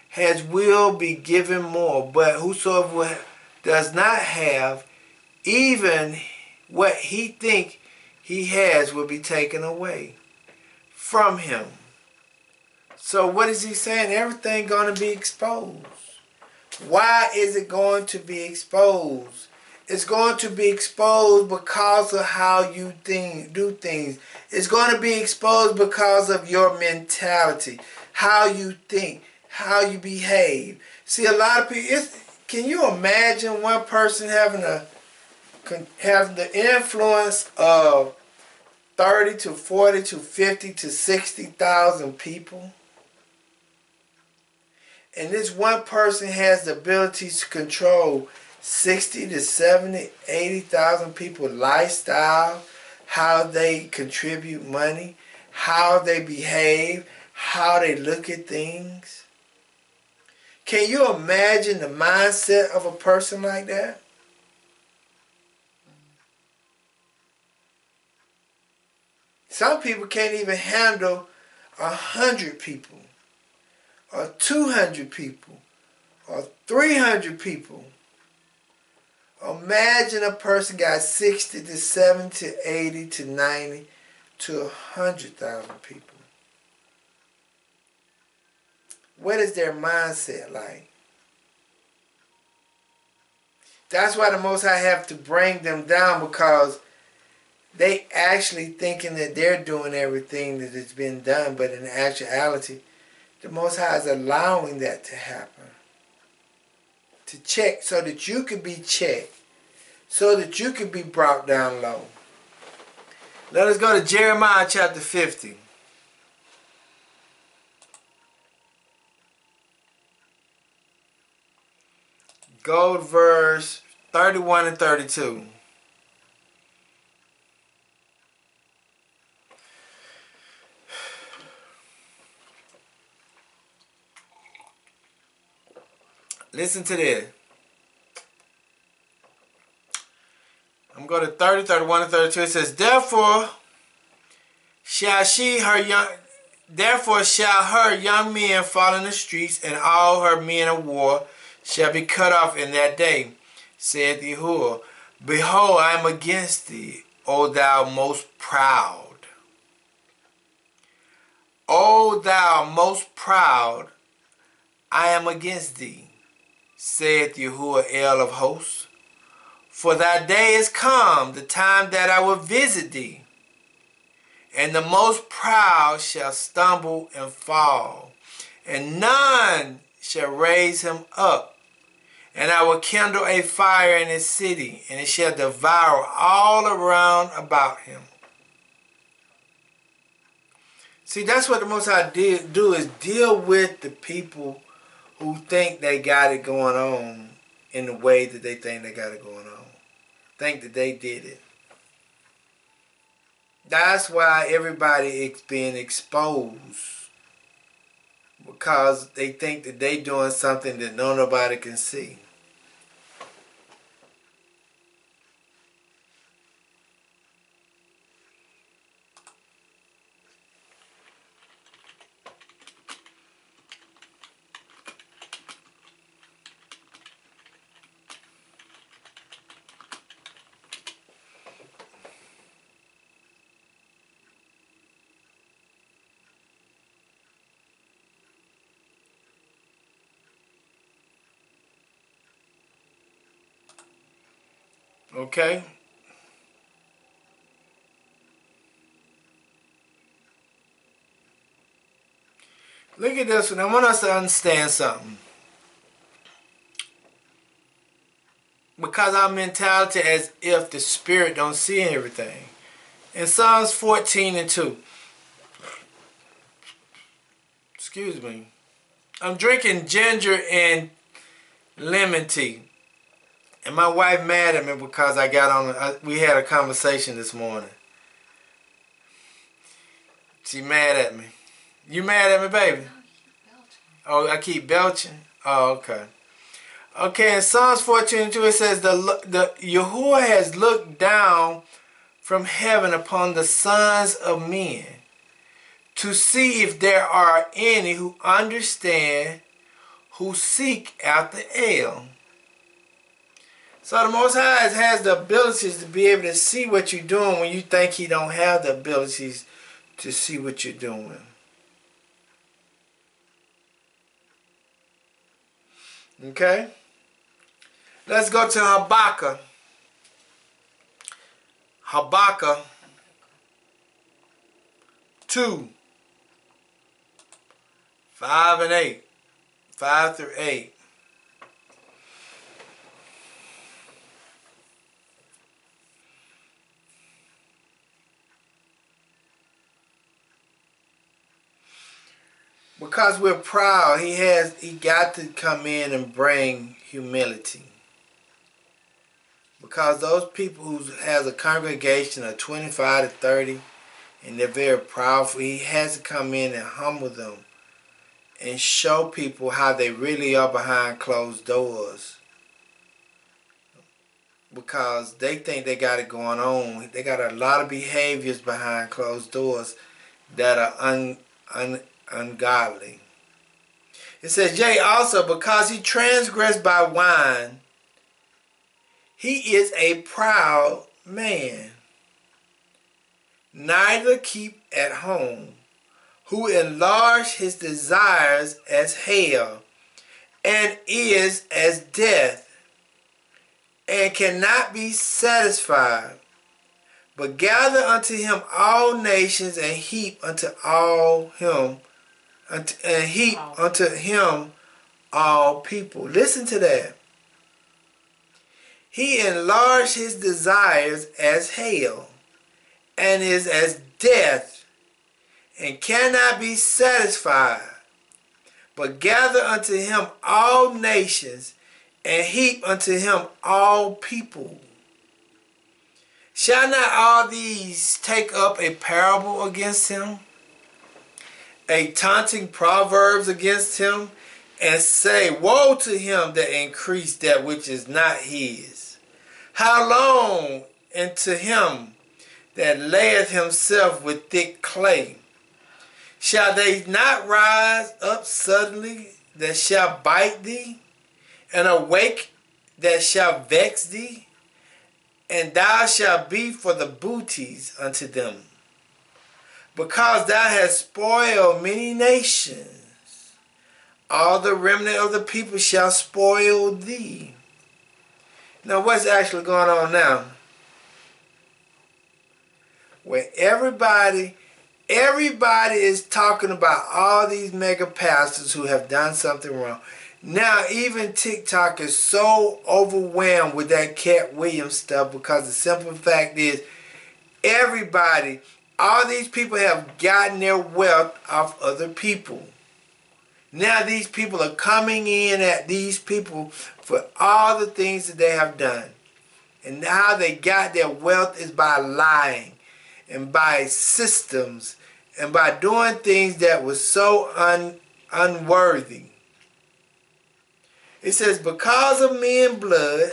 has will be given more, but whosoever does not have, even what he think he has will be taken away from him. So what is he saying? Everything going to be exposed. Why is it going to be exposed? It's going to be exposed because of how you do things. It's going to be exposed because of your mentality, how you think, how you behave. See, a lot of people, can you imagine one person having the influence of 30 to 40 to 50 to 60,000 people? And this one person has the ability to control 60 to 70, 80,000 people's lifestyle, how they contribute money, how they behave, how they look at things. Can you imagine the mindset of a person like that? Some people can't even handle 100 people, or 200 people, or 300 people. Imagine a person got 60 to 70 to 80 to 90 to 100,000 people. What is their mindset like? That's why the Most High have to bring them down, because they actually thinking that they're doing everything that has been done, but in actuality, the Most High is allowing that to happen. To check, so that you could be checked. So that you could be brought down low. Let us go to Jeremiah chapter 50. Go to verse 31 and 32. Listen to this. I'm going to 30, 31, and 32. It says, Therefore shall her young men fall in the streets, and all her men of war shall be cut off in that day, saith Yahuwah. Behold, I am against thee, O thou most proud. O thou most proud, I am against thee, saith Yahuwah El of hosts. For thy day is come, the time that I will visit thee, and the most proud shall stumble and fall, and none shall raise him up. And I will kindle a fire in his city, and it shall devour all around about him. See, that's what the Most High do, is deal with the people who think they got it going on in the way that they think they got it going on. Think that they did it. That's why everybody is being exposed, because they think that they doing something that nobody can see. Okay? Look at this one. I want us to understand something. Because our mentality as if the spirit don't see everything. In Psalms 14:2. Excuse me. I'm drinking ginger and lemon tea. And my wife mad at me because I got on, we had a conversation this morning. She mad at me. You mad at me, baby? Oh, I keep belching? Oh, okay. Okay, in Psalms 14:2 it says, the Yahuwah has looked down from heaven upon the sons of men to see if there are any who understand, who seek after El. So the Most High has the abilities to be able to see what you're doing when you think He don't have the abilities to see what you're doing. Okay? Let's go to Habakkuk. Habakkuk 2, 5 and 8. 5 through 8. Because we're proud, he got to come in and bring humility. Because those people who has a congregation of 25 to 30 and they're very proudful, he has to come in and humble them and show people how they really are behind closed doors. Because they think they got it going on. They got a lot of behaviors behind closed doors that are ungodly. It says, yea, also because he transgressed by wine, he is a proud man, neither keep at home, who enlarged his desires as hell, and is as death, and cannot be satisfied, but gather unto him all nations, and heap unto him all people. Listen to that. He enlarged his desires as hell, and is as death, and cannot be satisfied, but gather unto him all nations, and heap unto him all people. Shall not all these take up a parable against him, a taunting proverbs against him, and say, woe to him that increased that which is not his? How long? And to him that layeth himself with thick clay? Shall they not rise up suddenly that shall bite thee, and awake that shall vex thee? And thou shalt be for the booties unto them, because thou hast spoiled many nations. All the remnant of the people shall spoil thee. Now what's actually going on now? Where everybody is talking about all these mega pastors who have done something wrong. Now even TikTok is so overwhelmed with that Cat Williams stuff, because the simple fact is everybody, all these people have gotten their wealth off other people. Now these people are coming in at these people for all the things that they have done. And how they got their wealth is by lying and by systems and by doing things that was so unworthy. It says, because of men's blood,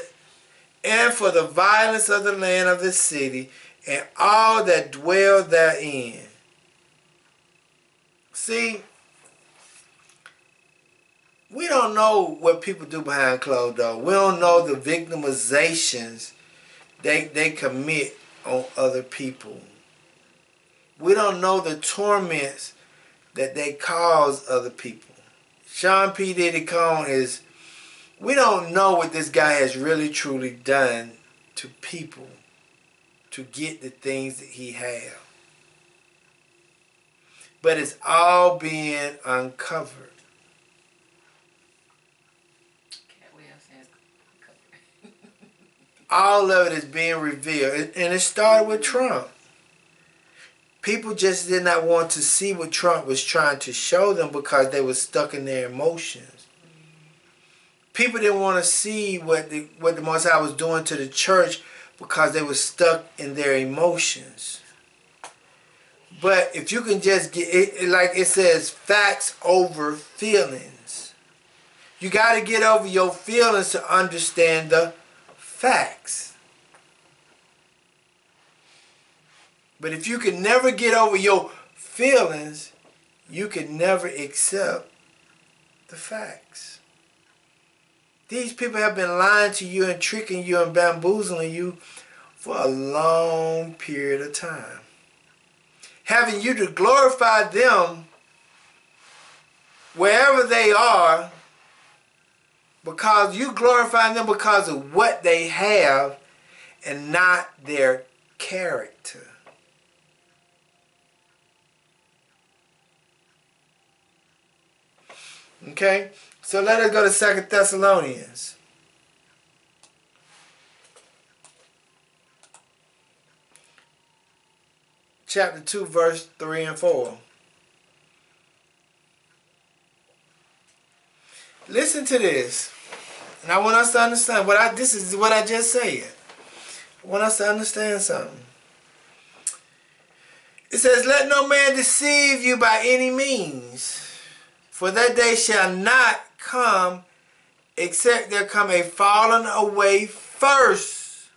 and for the violence of the land of the city, and all that dwell therein. See, we don't know what people do behind closed doors. We don't know the victimizations they commit on other people. We don't know the torments that they cause other people. Sean P. Diddy Cohn is, we don't know what this guy has really truly done to people to get the things that he has. but it's all being uncovered. All of it is being revealed. And it started with Trump. People just did not want to see what Trump was trying to show them because they were stuck in their emotions. People didn't want to see what the Most High was doing to the church because they were stuck in their emotions. But if you can just get it, like it says, facts over feelings. You got to get over your feelings to understand the facts. But if you can never get over your feelings, you can never accept the facts. These people have been lying to you and tricking you and bamboozling you for a long period of time. Having you to glorify them wherever they are, because you glorify them because of what they have and not their character. Okay? So let us go to 2 Thessalonians. Chapter 2, verse 3 and 4. Listen to this. And I want us to understand this is what I just said. I want us to understand something. It says, let no man deceive you by any means, for that day shall not come except there come a falling away first,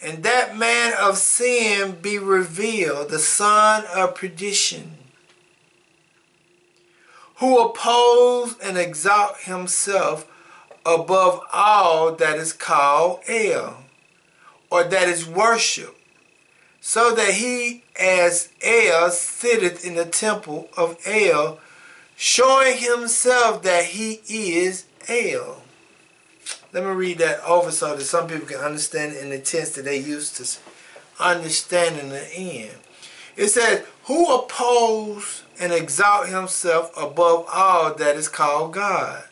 and that man of sin be revealed, the son of perdition, who oppose and exalt himself above all that is called El, or that is worshipped, so that he as El sitteth in the temple of El, showing himself that he is El. Let me read that over so that some people can understand it in the tense that they used to understand in the end. It says, who oppose and exalt himself above all that is called God,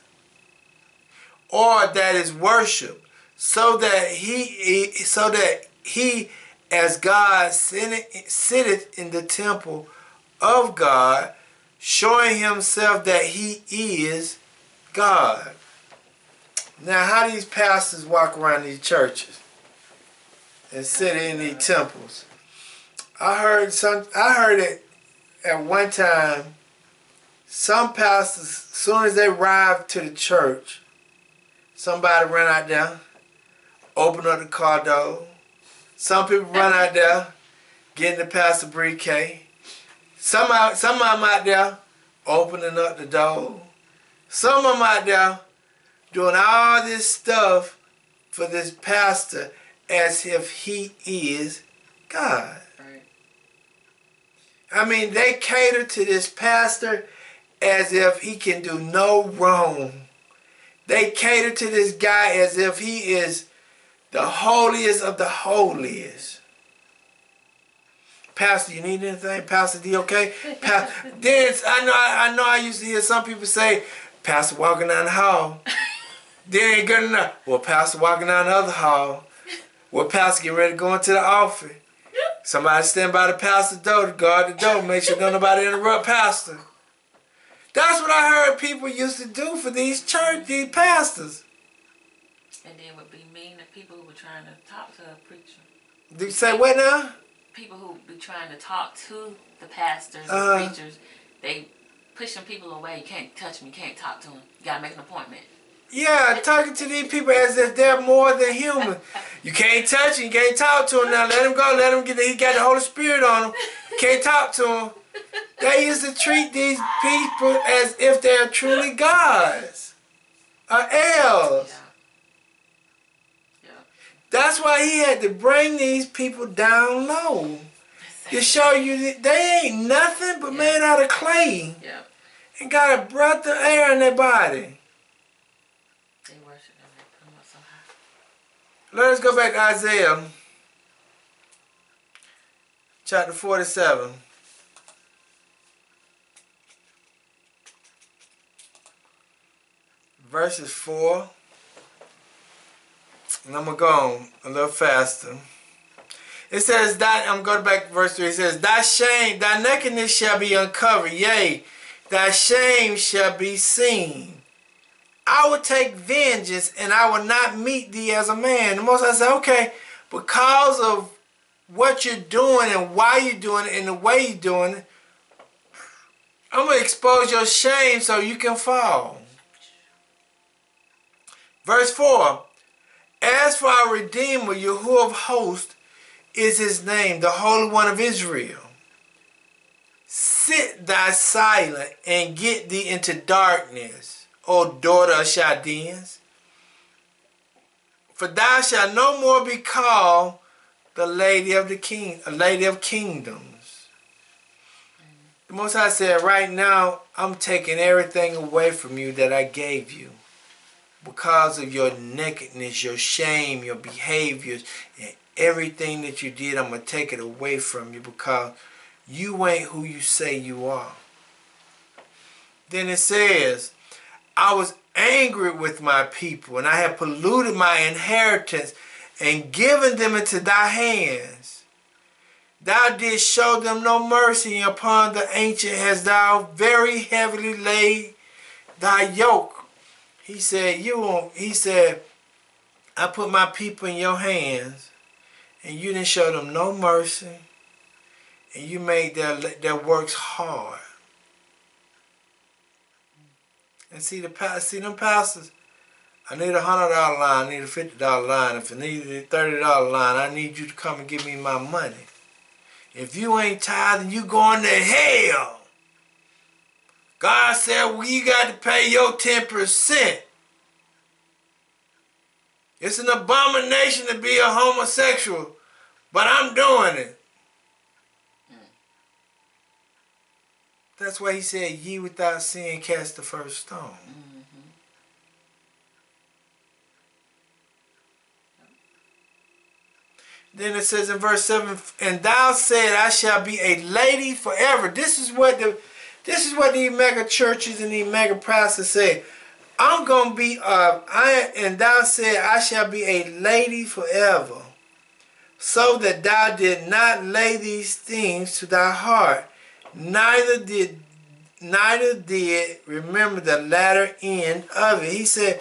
or that is worshipped, so that he as God sitteth in the temple of God, showing himself that he is God. Now, how these pastors walk around these churches and sit in these temples? I heard it at one time. Some pastors, as soon as they arrived to the church, somebody run out there, open up the car door. Some people run out there, getting the pastor briefcase. Some of them out there opening up the door. Some of them out there doing all this stuff for this pastor as if he is God. Right. I mean, they cater to this pastor as if he can do no wrong. They cater to this guy as if he is the holiest of the holiest. Pastor, you need anything? Pastor D, okay? Then I know I used to hear some people say, Pastor walking down the hall. Then ain't good enough. Well, Pastor walking down the other hall. Well, Pastor getting ready to go into the office. Somebody stand by the pastor's door to guard the door, make sure nobody interrupt Pastor. That's what I heard people used to do for these pastors. And then would be mean to people who were trying to talk to a preacher. Do you say what now? People who be trying to talk to the pastors and preachers, they pushing people away. You can't touch me, you can't talk to them. You gotta make an appointment. Yeah, talking to these people as if they're more than human. You can't touch him, you can't talk to him now. Let him go, let him he got the Holy Spirit on him. You can't talk to him. They used to treat these people as if they're truly gods. Or Els. Yeah. That's why he had to bring these people down low. To show you that they ain't nothing but made out of clay. Yeah. And got a breath of air in their body. They worship them, they put them up so high. Let us go back to Isaiah. Chapter 47. verses 4. And I'm going to go on a little faster. It says, I'm going back to verse 3. It says, thy shame, thy nakedness shall be uncovered. Yea, thy shame shall be seen. I will take vengeance, and I will not meet thee as a man. The Most High said, okay, because of what you're doing and why you're doing it and the way you're doing it, I'm going to expose your shame so you can fall. Verse 4. As for our Redeemer, Yahuwah of hosts is his name, the Holy One of Israel. Sit thy silent and get thee into darkness, O daughter of Chaldeans. For thou shalt no more be called the lady of the king, a lady of kingdoms. The Most High said, right now, I'm taking everything away from you that I gave you. Because of your nakedness, your shame, your behaviors, and everything that you did, I'm going to take it away from you because you ain't who you say you are. Then it says, I was angry with my people, and I have polluted my inheritance and given them into thy hands. Thou didst show them no mercy, and upon the ancient hast thou very heavily laid thy yoke. He said, I put my people in your hands, and you didn't show them no mercy, and you made their works hard. And see them pastors, I need a $100 line, I need a $50 line. If I need a $30 line, I need you to come and give me my money. If you ain't tithing, you going to hell. God said, well, you got to pay your 10%. It's an abomination to be a homosexual, but I'm doing it. That's why he said, ye without sin cast the first stone. Then it says in verse 7, and thou said, I shall be a lady forever. This is what these mega churches and these mega pastors say. I'm going to be, and thou said, I shall be a lady forever, so that thou did not lay these things to thy heart, neither did remember the latter end of it. He said,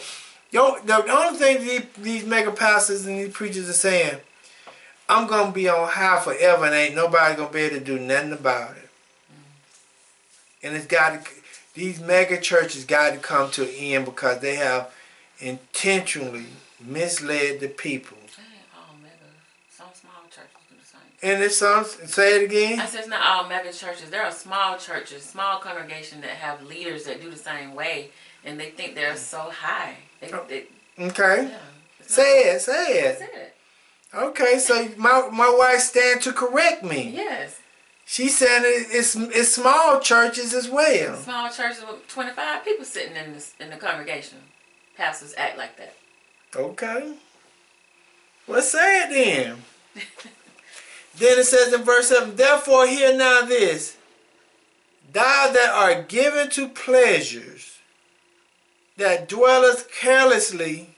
the only thing these mega pastors and these preachers are saying, I'm going to be on high forever and ain't nobody going to be able to do nothing about it. And these mega churches got to come to an end because they have intentionally misled the people. All mega. Some small churches do the same. And it's some, say it again? I said it's not all mega churches. There are small churches, small congregations that have leaders that do the same way, and they think they're so high. Okay. Yeah, say it. I said it. Okay, so my wife stand to correct me. Yes. She said it's small churches as well. Small churches with 25 people sitting in the congregation. Pastors act like that. Okay. Well, say it then. Then it says in verse 7, therefore hear now this, thou that art given to pleasures, that dwellest carelessly,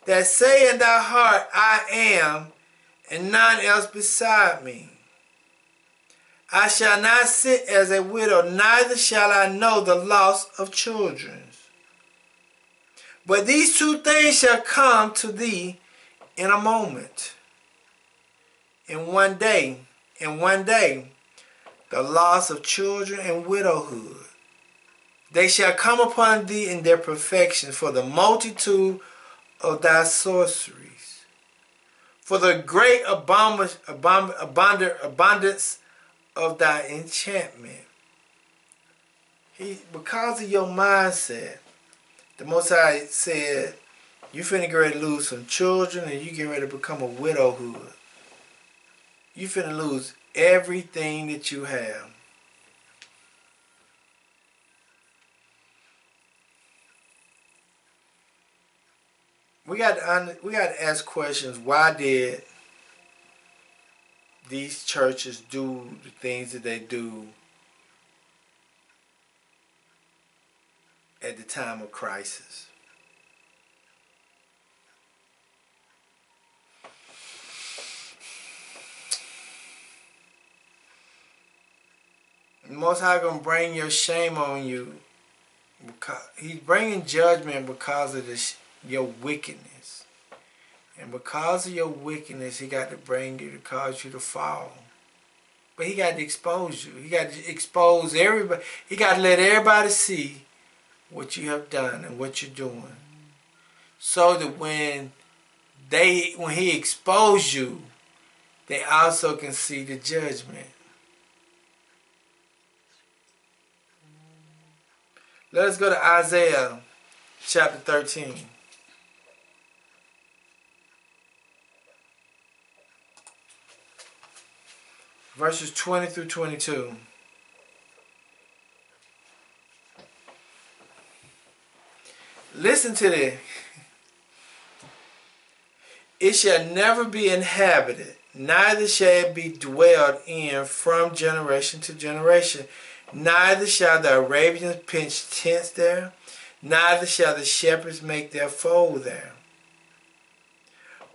that say in thy heart, I am, and none else beside me. I shall not sit as a widow, neither shall I know the loss of children. But these two things shall come to thee in a moment. In one day, the loss of children and widowhood. They shall come upon thee in their perfection, for the multitude of thy sorceries, for the great abundance of thy enchantment. Because of your mindset, the Most High said, you finna get ready to lose some children and you get ready to become a widowhood. You finna lose everything that you have. We got to ask questions. Why did these churches do the things that they do at the time of crisis? The Most High gonna bring your shame on you. Because He's bringing judgment because of your wickedness. And because of your wickedness, He got to bring you to cause you to fall. But He got to expose you. He got to expose everybody. He got to let everybody see what you have done and what you're doing. So that when He exposed you, they also can see the judgment. Let us go to Isaiah chapter 13. Verses 20 through 22. Listen to this. It shall never be inhabited, neither shall it be dwelled in from generation to generation. Neither shall the Arabians pitch tents there, neither shall the shepherds make their fold there.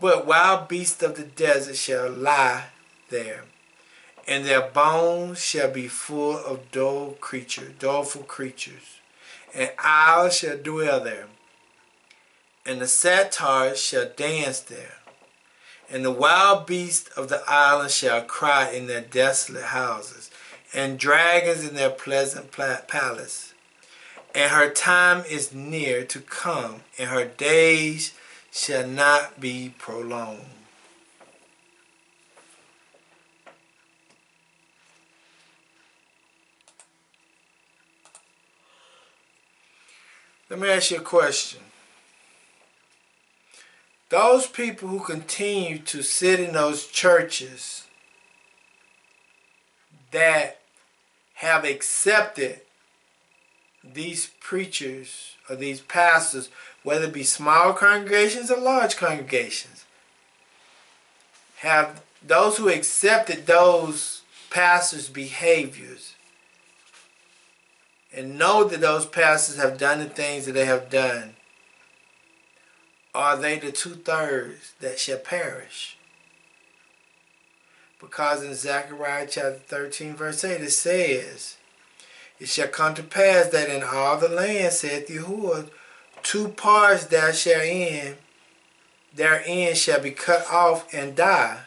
But wild beasts of the desert shall lie there, and their bones shall be full of doleful creatures, and owls shall dwell there, and the satyrs shall dance there, and the wild beasts of the island shall cry in their desolate houses, and dragons in their pleasant palace. And her time is near to come, and her days shall not be prolonged. Let me ask you a question. Those people who continue to sit in those churches that have accepted these preachers or these pastors, whether it be small congregations or large congregations, have those who accepted those pastors' behaviors and know that those pastors have done the things that they have done, are they the 2/3 that shall perish? Because in Zechariah chapter 13 verse 8 it says, it shall come to pass that in all the land, saith Yahuwah, 2 parts there shall end, therein shall be cut off and die.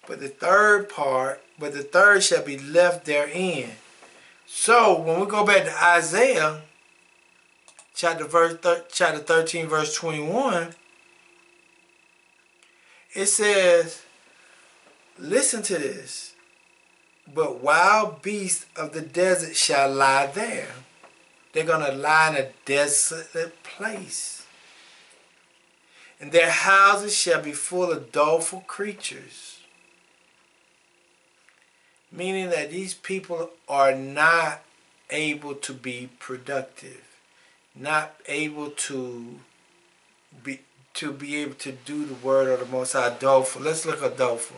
But the third shall be left therein. So when we go back to Isaiah chapter 13 verse 21, it says, listen to this. But wild beasts of the desert shall lie there. They're going to lie in a desolate place. And their houses shall be full of doleful creatures. Meaning that these people are not able to be productive. Not able to be able to do the word of the Most High. Doleful. Let's look at doleful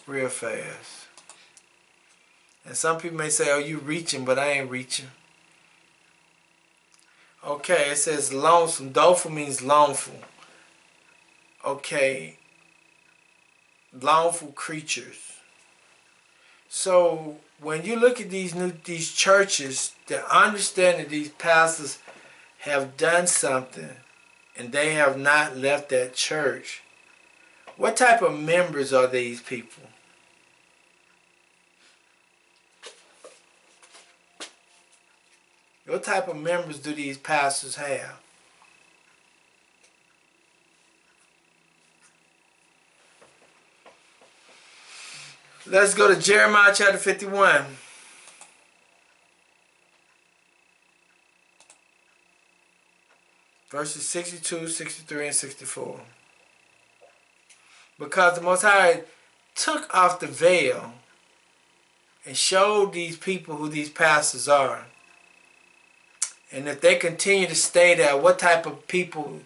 real fast. And some people may say, oh, you reaching, but I ain't reaching. Okay, it says lonesome. Doleful means longful. Okay. Longful creatures. So when you look at these churches that understand that these pastors have done something and they have not left that church, what type of members are these people? What type of members do these pastors have? Let's go to Jeremiah chapter 51. Verses 62, 63, and 64. Because the Most High took off the veil and showed these people who these pastors are. And if they continue to stay there, what type of people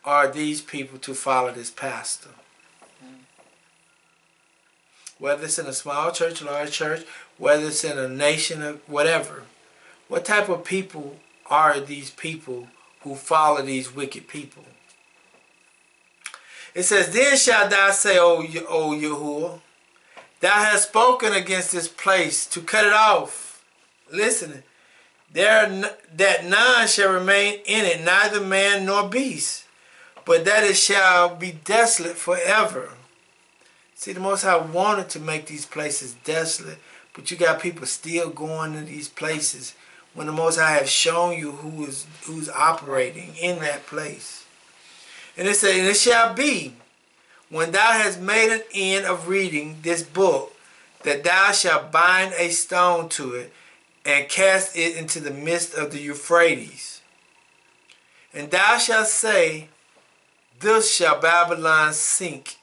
are these people to follow this pastor? Whether it's in a small church, large church, whether it's in a nation or whatever. What type of people are these people who follow these wicked people? It says, then shalt thou say, O Yahuwah, Thou hast spoken against this place to cut it off. Listen, that none shall remain in it, neither man nor beast, but that it shall be desolate forever. See, the Most High wanted to make these places desolate, but you got people still going to these places when the Most High has shown you who's operating in that place. And it said, and it shall be, when thou hast made an end of reading this book, that thou shalt bind a stone to it, and cast it into the midst of the Euphrates. And thou shalt say, thus shall Babylon sink,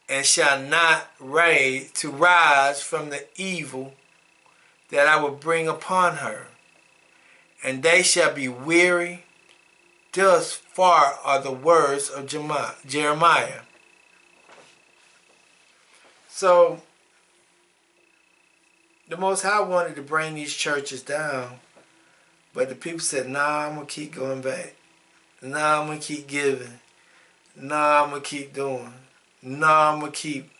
and shall not rise from the evil that I will bring upon her. And they shall be weary. Thus far are the words of Jeremiah. So, the Most High wanted to bring these churches down, but the people said, nah, I'm going to keep going back. Nah, I'm going to keep giving. Nah, I'm going to keep doing. Nah, I'm going to keep.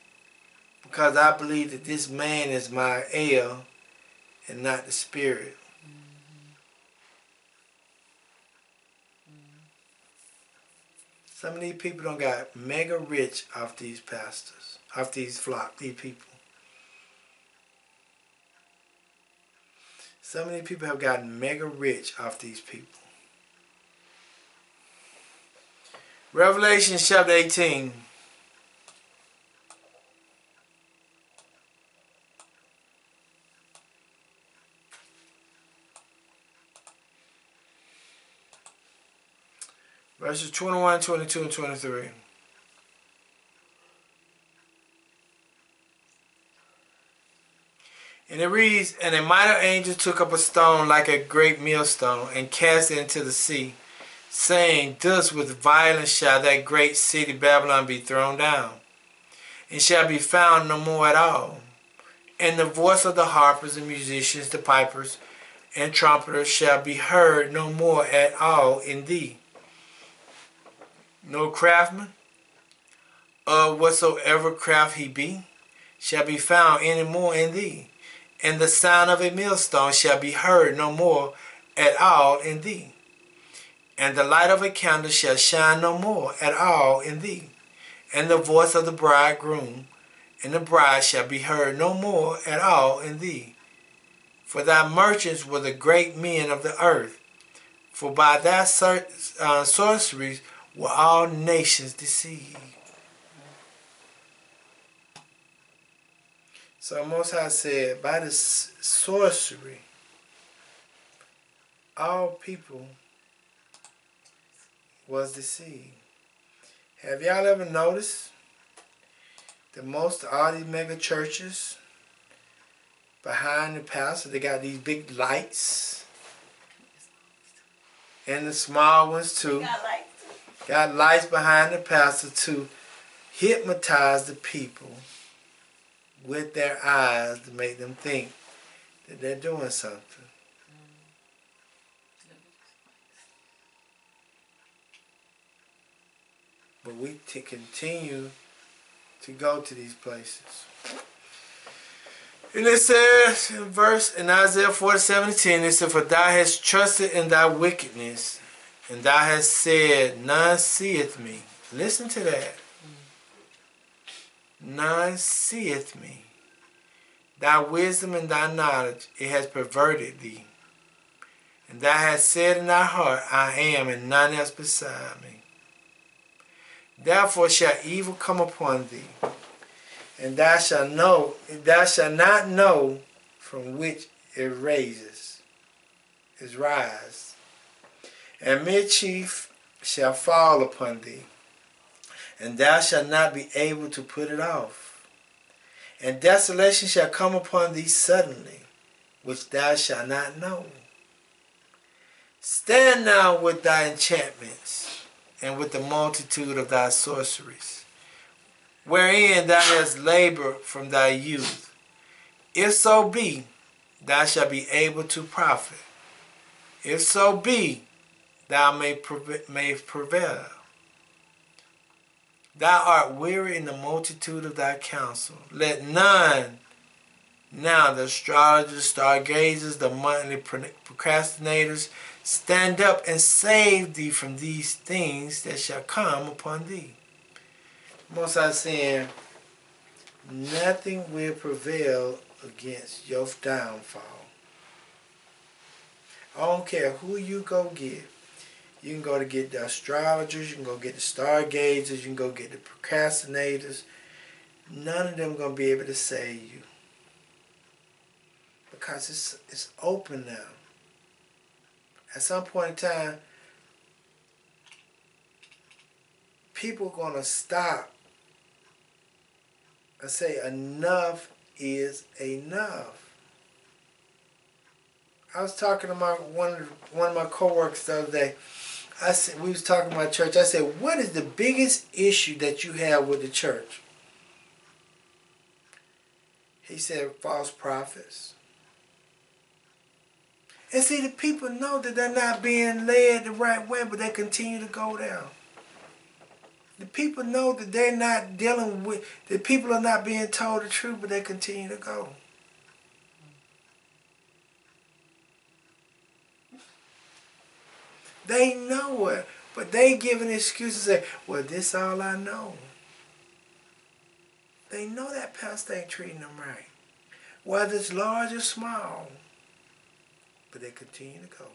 Because I believe that this man is my heir and not the spirit. Some of these people don't got mega rich off these pastors, off these these people. So many people have gotten mega rich off these people. Revelation chapter 18. Verses 21, 22, and 23. And it reads, and a mighty angel took up a stone like a great millstone, and cast it into the sea, saying, thus with violence shall that great city Babylon be thrown down, and shall be found no more at all. And the voice of the harpers and musicians, the pipers and trumpeters shall be heard no more at all in thee. No craftsman, of whatsoever craft he be, shall be found any more in thee. And the sound of a millstone shall be heard no more at all in thee. And the light of a candle shall shine no more at all in thee. And the voice of the bridegroom and the bride shall be heard no more at all in thee. For thy merchants were the great men of the earth. For by thy sorceries were all nations deceived. So Most High said, by the sorcery, all people was deceived. Have y'all ever noticed that most of all these mega churches, behind the pastor, they got these big lights, and the small ones too. Got lights behind the pastor to hypnotize the people with their eyes to make them think that they're doing something. But we continue to go to these places. And it says in Isaiah 47:10, it says, for thou hast trusted in thy wickedness, and thou hast said, none seeth me. Listen to that. None seeth me. Thy wisdom and thy knowledge, it has perverted thee. And thou hast said in thy heart, I am, and none else beside me. Therefore shall evil come upon thee, and thou shalt not know from which it is rise. And mischief shall fall upon thee, and thou shalt not be able to put it off. And desolation shall come upon thee suddenly, which thou shalt not know. Stand now with thy enchantments, and with the multitude of thy sorceries, wherein thou hast labored from thy youth. If so be, thou shalt be able to profit. If so be, thou may prevail. Thou art weary in the multitude of thy counsel. Let none now, the astrologers, stargazers, the monthly procrastinators, stand up and save thee from these things that shall come upon thee. Most I saying, nothing will prevail against your downfall. I don't care who you go get. You can go to get the astrologers, you can go get the stargazers, you can go get the procrastinators. None of them going to be able to save you. Because it's open now. At some point in time, people are going to stop and say enough is enough. I was talking to one of my coworkers the other day. I said, we was talking about church. I said, what is the biggest issue that you have with the church? He said, false prophets. And see, the people know that they're not being led the right way, but they continue to go down. The people know that they're not dealing with, that people are not being told the truth, but they continue to go. They know it, but they give an excuse and say, well, this all I know. They know that pastor ain't treating them right, whether it's large or small. But they continue to go.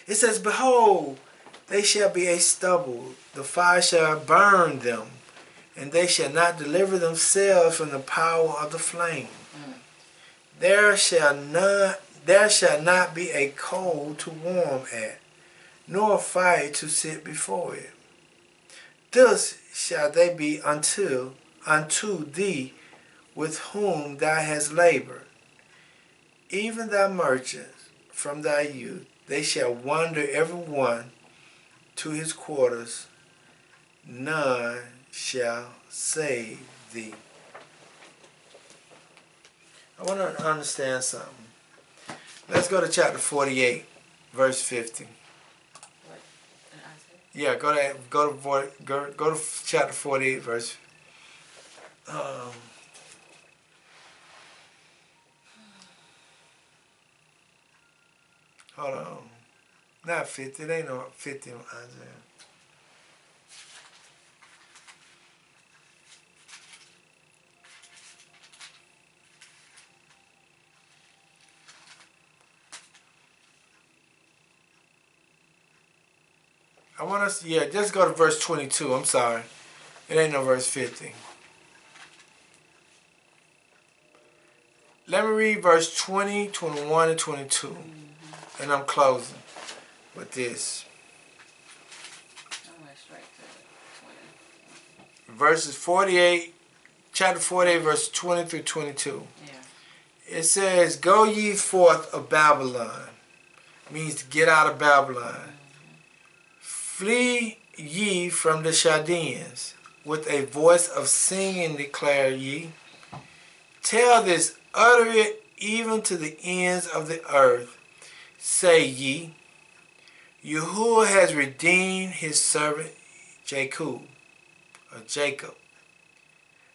It says, behold, they shall be a stubble. The fire shall burn them, and they shall not deliver themselves from the power of the flame. There shall not be a coal to warm at, nor a fire to sit before it. Thus shall they be unto thee with whom thou hast labored. Even thy merchants from thy youth, they shall wander every one to his quarters. None shall save thee. I want to understand something. Let's go to chapter 48, verse 50. Yeah, go to chapter 48, verse. Hold on. Not 50. It ain't no 50 in Isaiah. I want us, just go to verse 22. I'm sorry. It ain't no verse 50. Let me read verse 20, 21, and 22. And I'm closing with this. Verses 48, chapter 48, verse 20 through 22. Yeah. It says, go ye forth of Babylon. Means to get out of Babylon. Flee ye from the Chaldeans. With a voice of singing declare ye. Tell this, utter it even to the ends of the earth. Say ye, Yahuwah has redeemed his servant Jacob.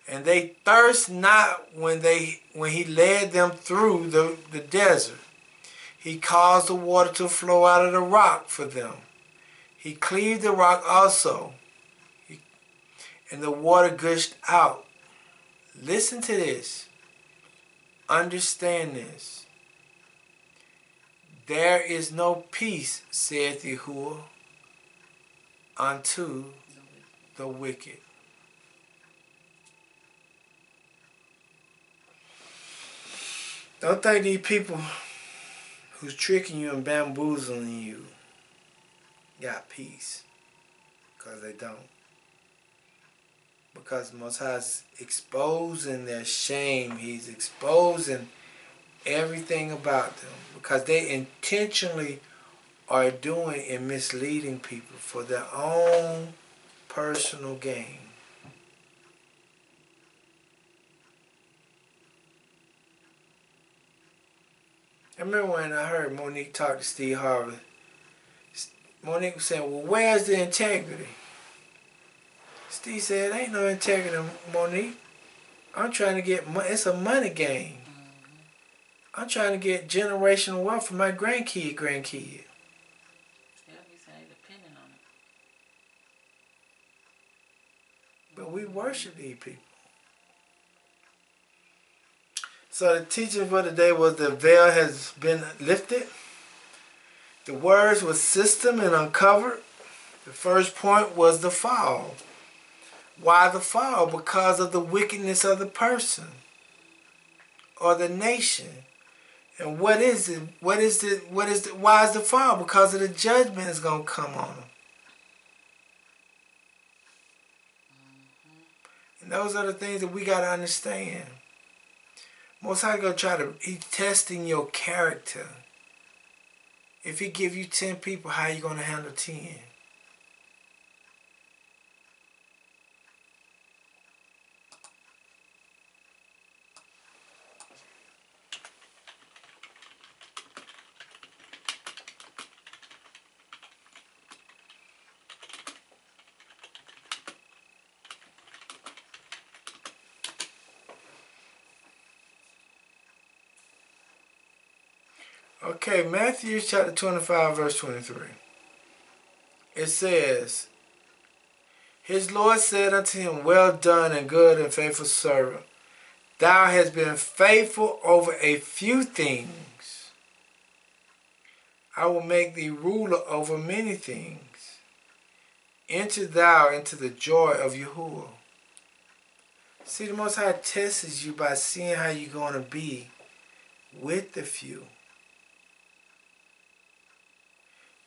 And they thirst not when he led them through the desert. He caused the water to flow out of the rock for them. He cleaved the rock also, and the water gushed out. Listen to this. Understand this. There is no peace, saith Yahuwah, unto the wicked. Don't think these people who's tricking you and bamboozling you got peace, because they don't. Because the Most High is exposing their shame. He's exposing everything about them, because they intentionally are doing and misleading people for their own personal gain. I remember when I heard Monique talk to Steve Harvey. Monique was saying, well, where's the integrity? Steve said, ain't no integrity, Monique. I'm trying to get money. It's a money game. I'm trying to get generational wealth for my grandkid. Yeah, he said depending on it. But we worship these people. So the teaching for today was the veil has been lifted. The words was system and uncovered. The first point was the fall. Why the fall? Because of the wickedness of the person or the nation. And what is it? Why is the fall? Because of the judgment is going to come on them. And those are the things that we got to understand. Most High going to try to, he's testing your character. If he give you 10 people, how you going to handle 10? Okay, Matthew chapter 25, verse 23. It says, his Lord said unto him, well done and good and faithful servant. Thou hast been faithful over a few things. I will make thee ruler over many things. Enter thou into the joy of Yahuwah. See, the Most High tests you by seeing how you're going to be with the few.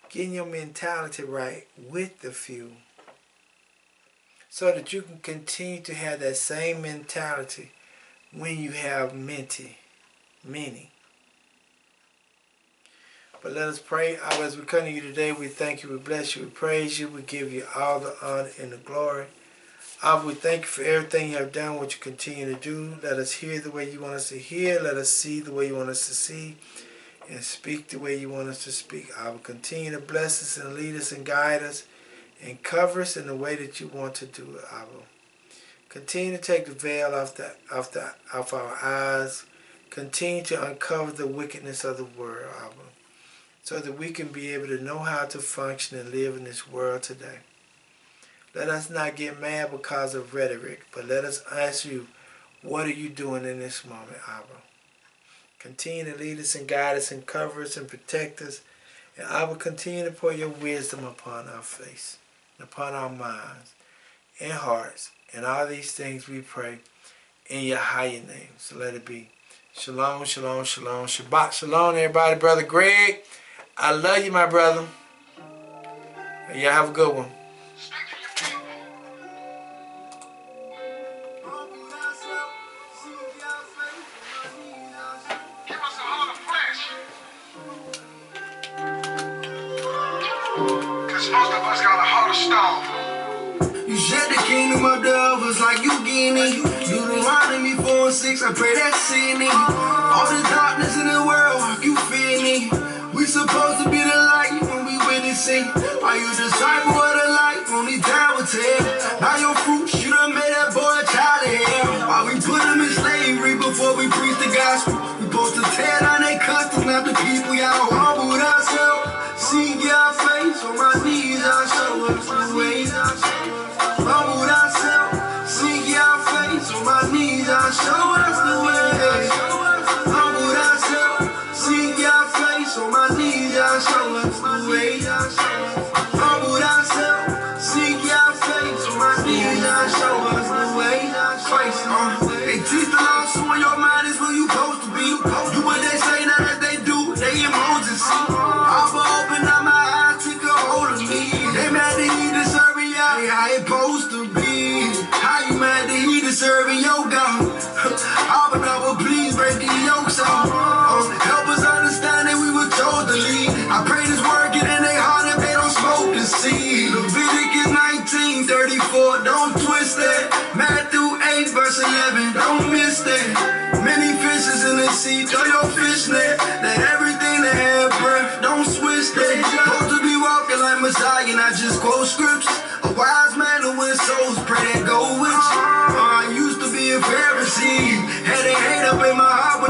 Getting your mentality right with the few. So that you can continue to have that same mentality when you have many. But let us pray. As we come to you today, we thank you, we bless you, we praise you, we give you all the honor and the glory. We thank you for everything you have done, what you continue to do. Let us hear the way you want us to hear. Let us see the way you want us to see. And speak the way you want us to speak. I will continue to bless us and lead us and guide us and cover us in the way that you want to do it. I will continue to take the veil off our eyes. Continue to uncover the wickedness of the world, I will, so that we can be able to know how to function and live in this world today. Let us not get mad because of rhetoric, but let us ask you, what are you doing in this moment, Abba? Continue to lead us and guide us and cover us and protect us. And I will continue to pour your wisdom upon our face, and upon our minds and hearts. And all these things we pray in your higher name. So let it be. Shalom, shalom, shalom. Shabbat shalom, everybody. Brother Greg, I love you, my brother. And y'all have a good one. Most of us got a heart of stone. You shed the kingdom of the others like you guinea. Deuteronomy 4:6, I pray that sinning. All the darkness in the world, you feeling. We supposed to be the light when we witnessing. Are you disciple of the light? Only time will tell. By your fruits, you done made that boy a child of hell. Why we put him in slavery before we preach the gospel? We supposed to tear down their customs, not the people. Y'all humble ourselves. Seek your face on my knees, I'll show us the way. Humble thyself, seek your face on my knees, I'll show us the way. Humble thyself, seek your face on my knees, I'll show us the way. Humble thyself, seek your face on my knees, I'll show us the way. Christ, they teach the law, so when your mind is where you supposed to be. Do what they say, not as they do, they emotions see. Open up my eyes, take a hold of me. They mad that he deserving y'all, how it supposed to be. How you mad that he deserving your God? Open up, but please break the yokes off. Help us understand that we were told to lead. I pray this word get in their heart if they don't smoke the seed. Leviticus 19:34, don't twist that. Matthew 8, verse 11, don't miss that. Many fishes in the sea, throw your fish net. Let everything that have breath, don't switch that. Supposed to be walking talking like Messiah, and I just quote scripts. A wise man who wins souls, pray that go with you. I used to be a Pharisee, had a hate up in my heart.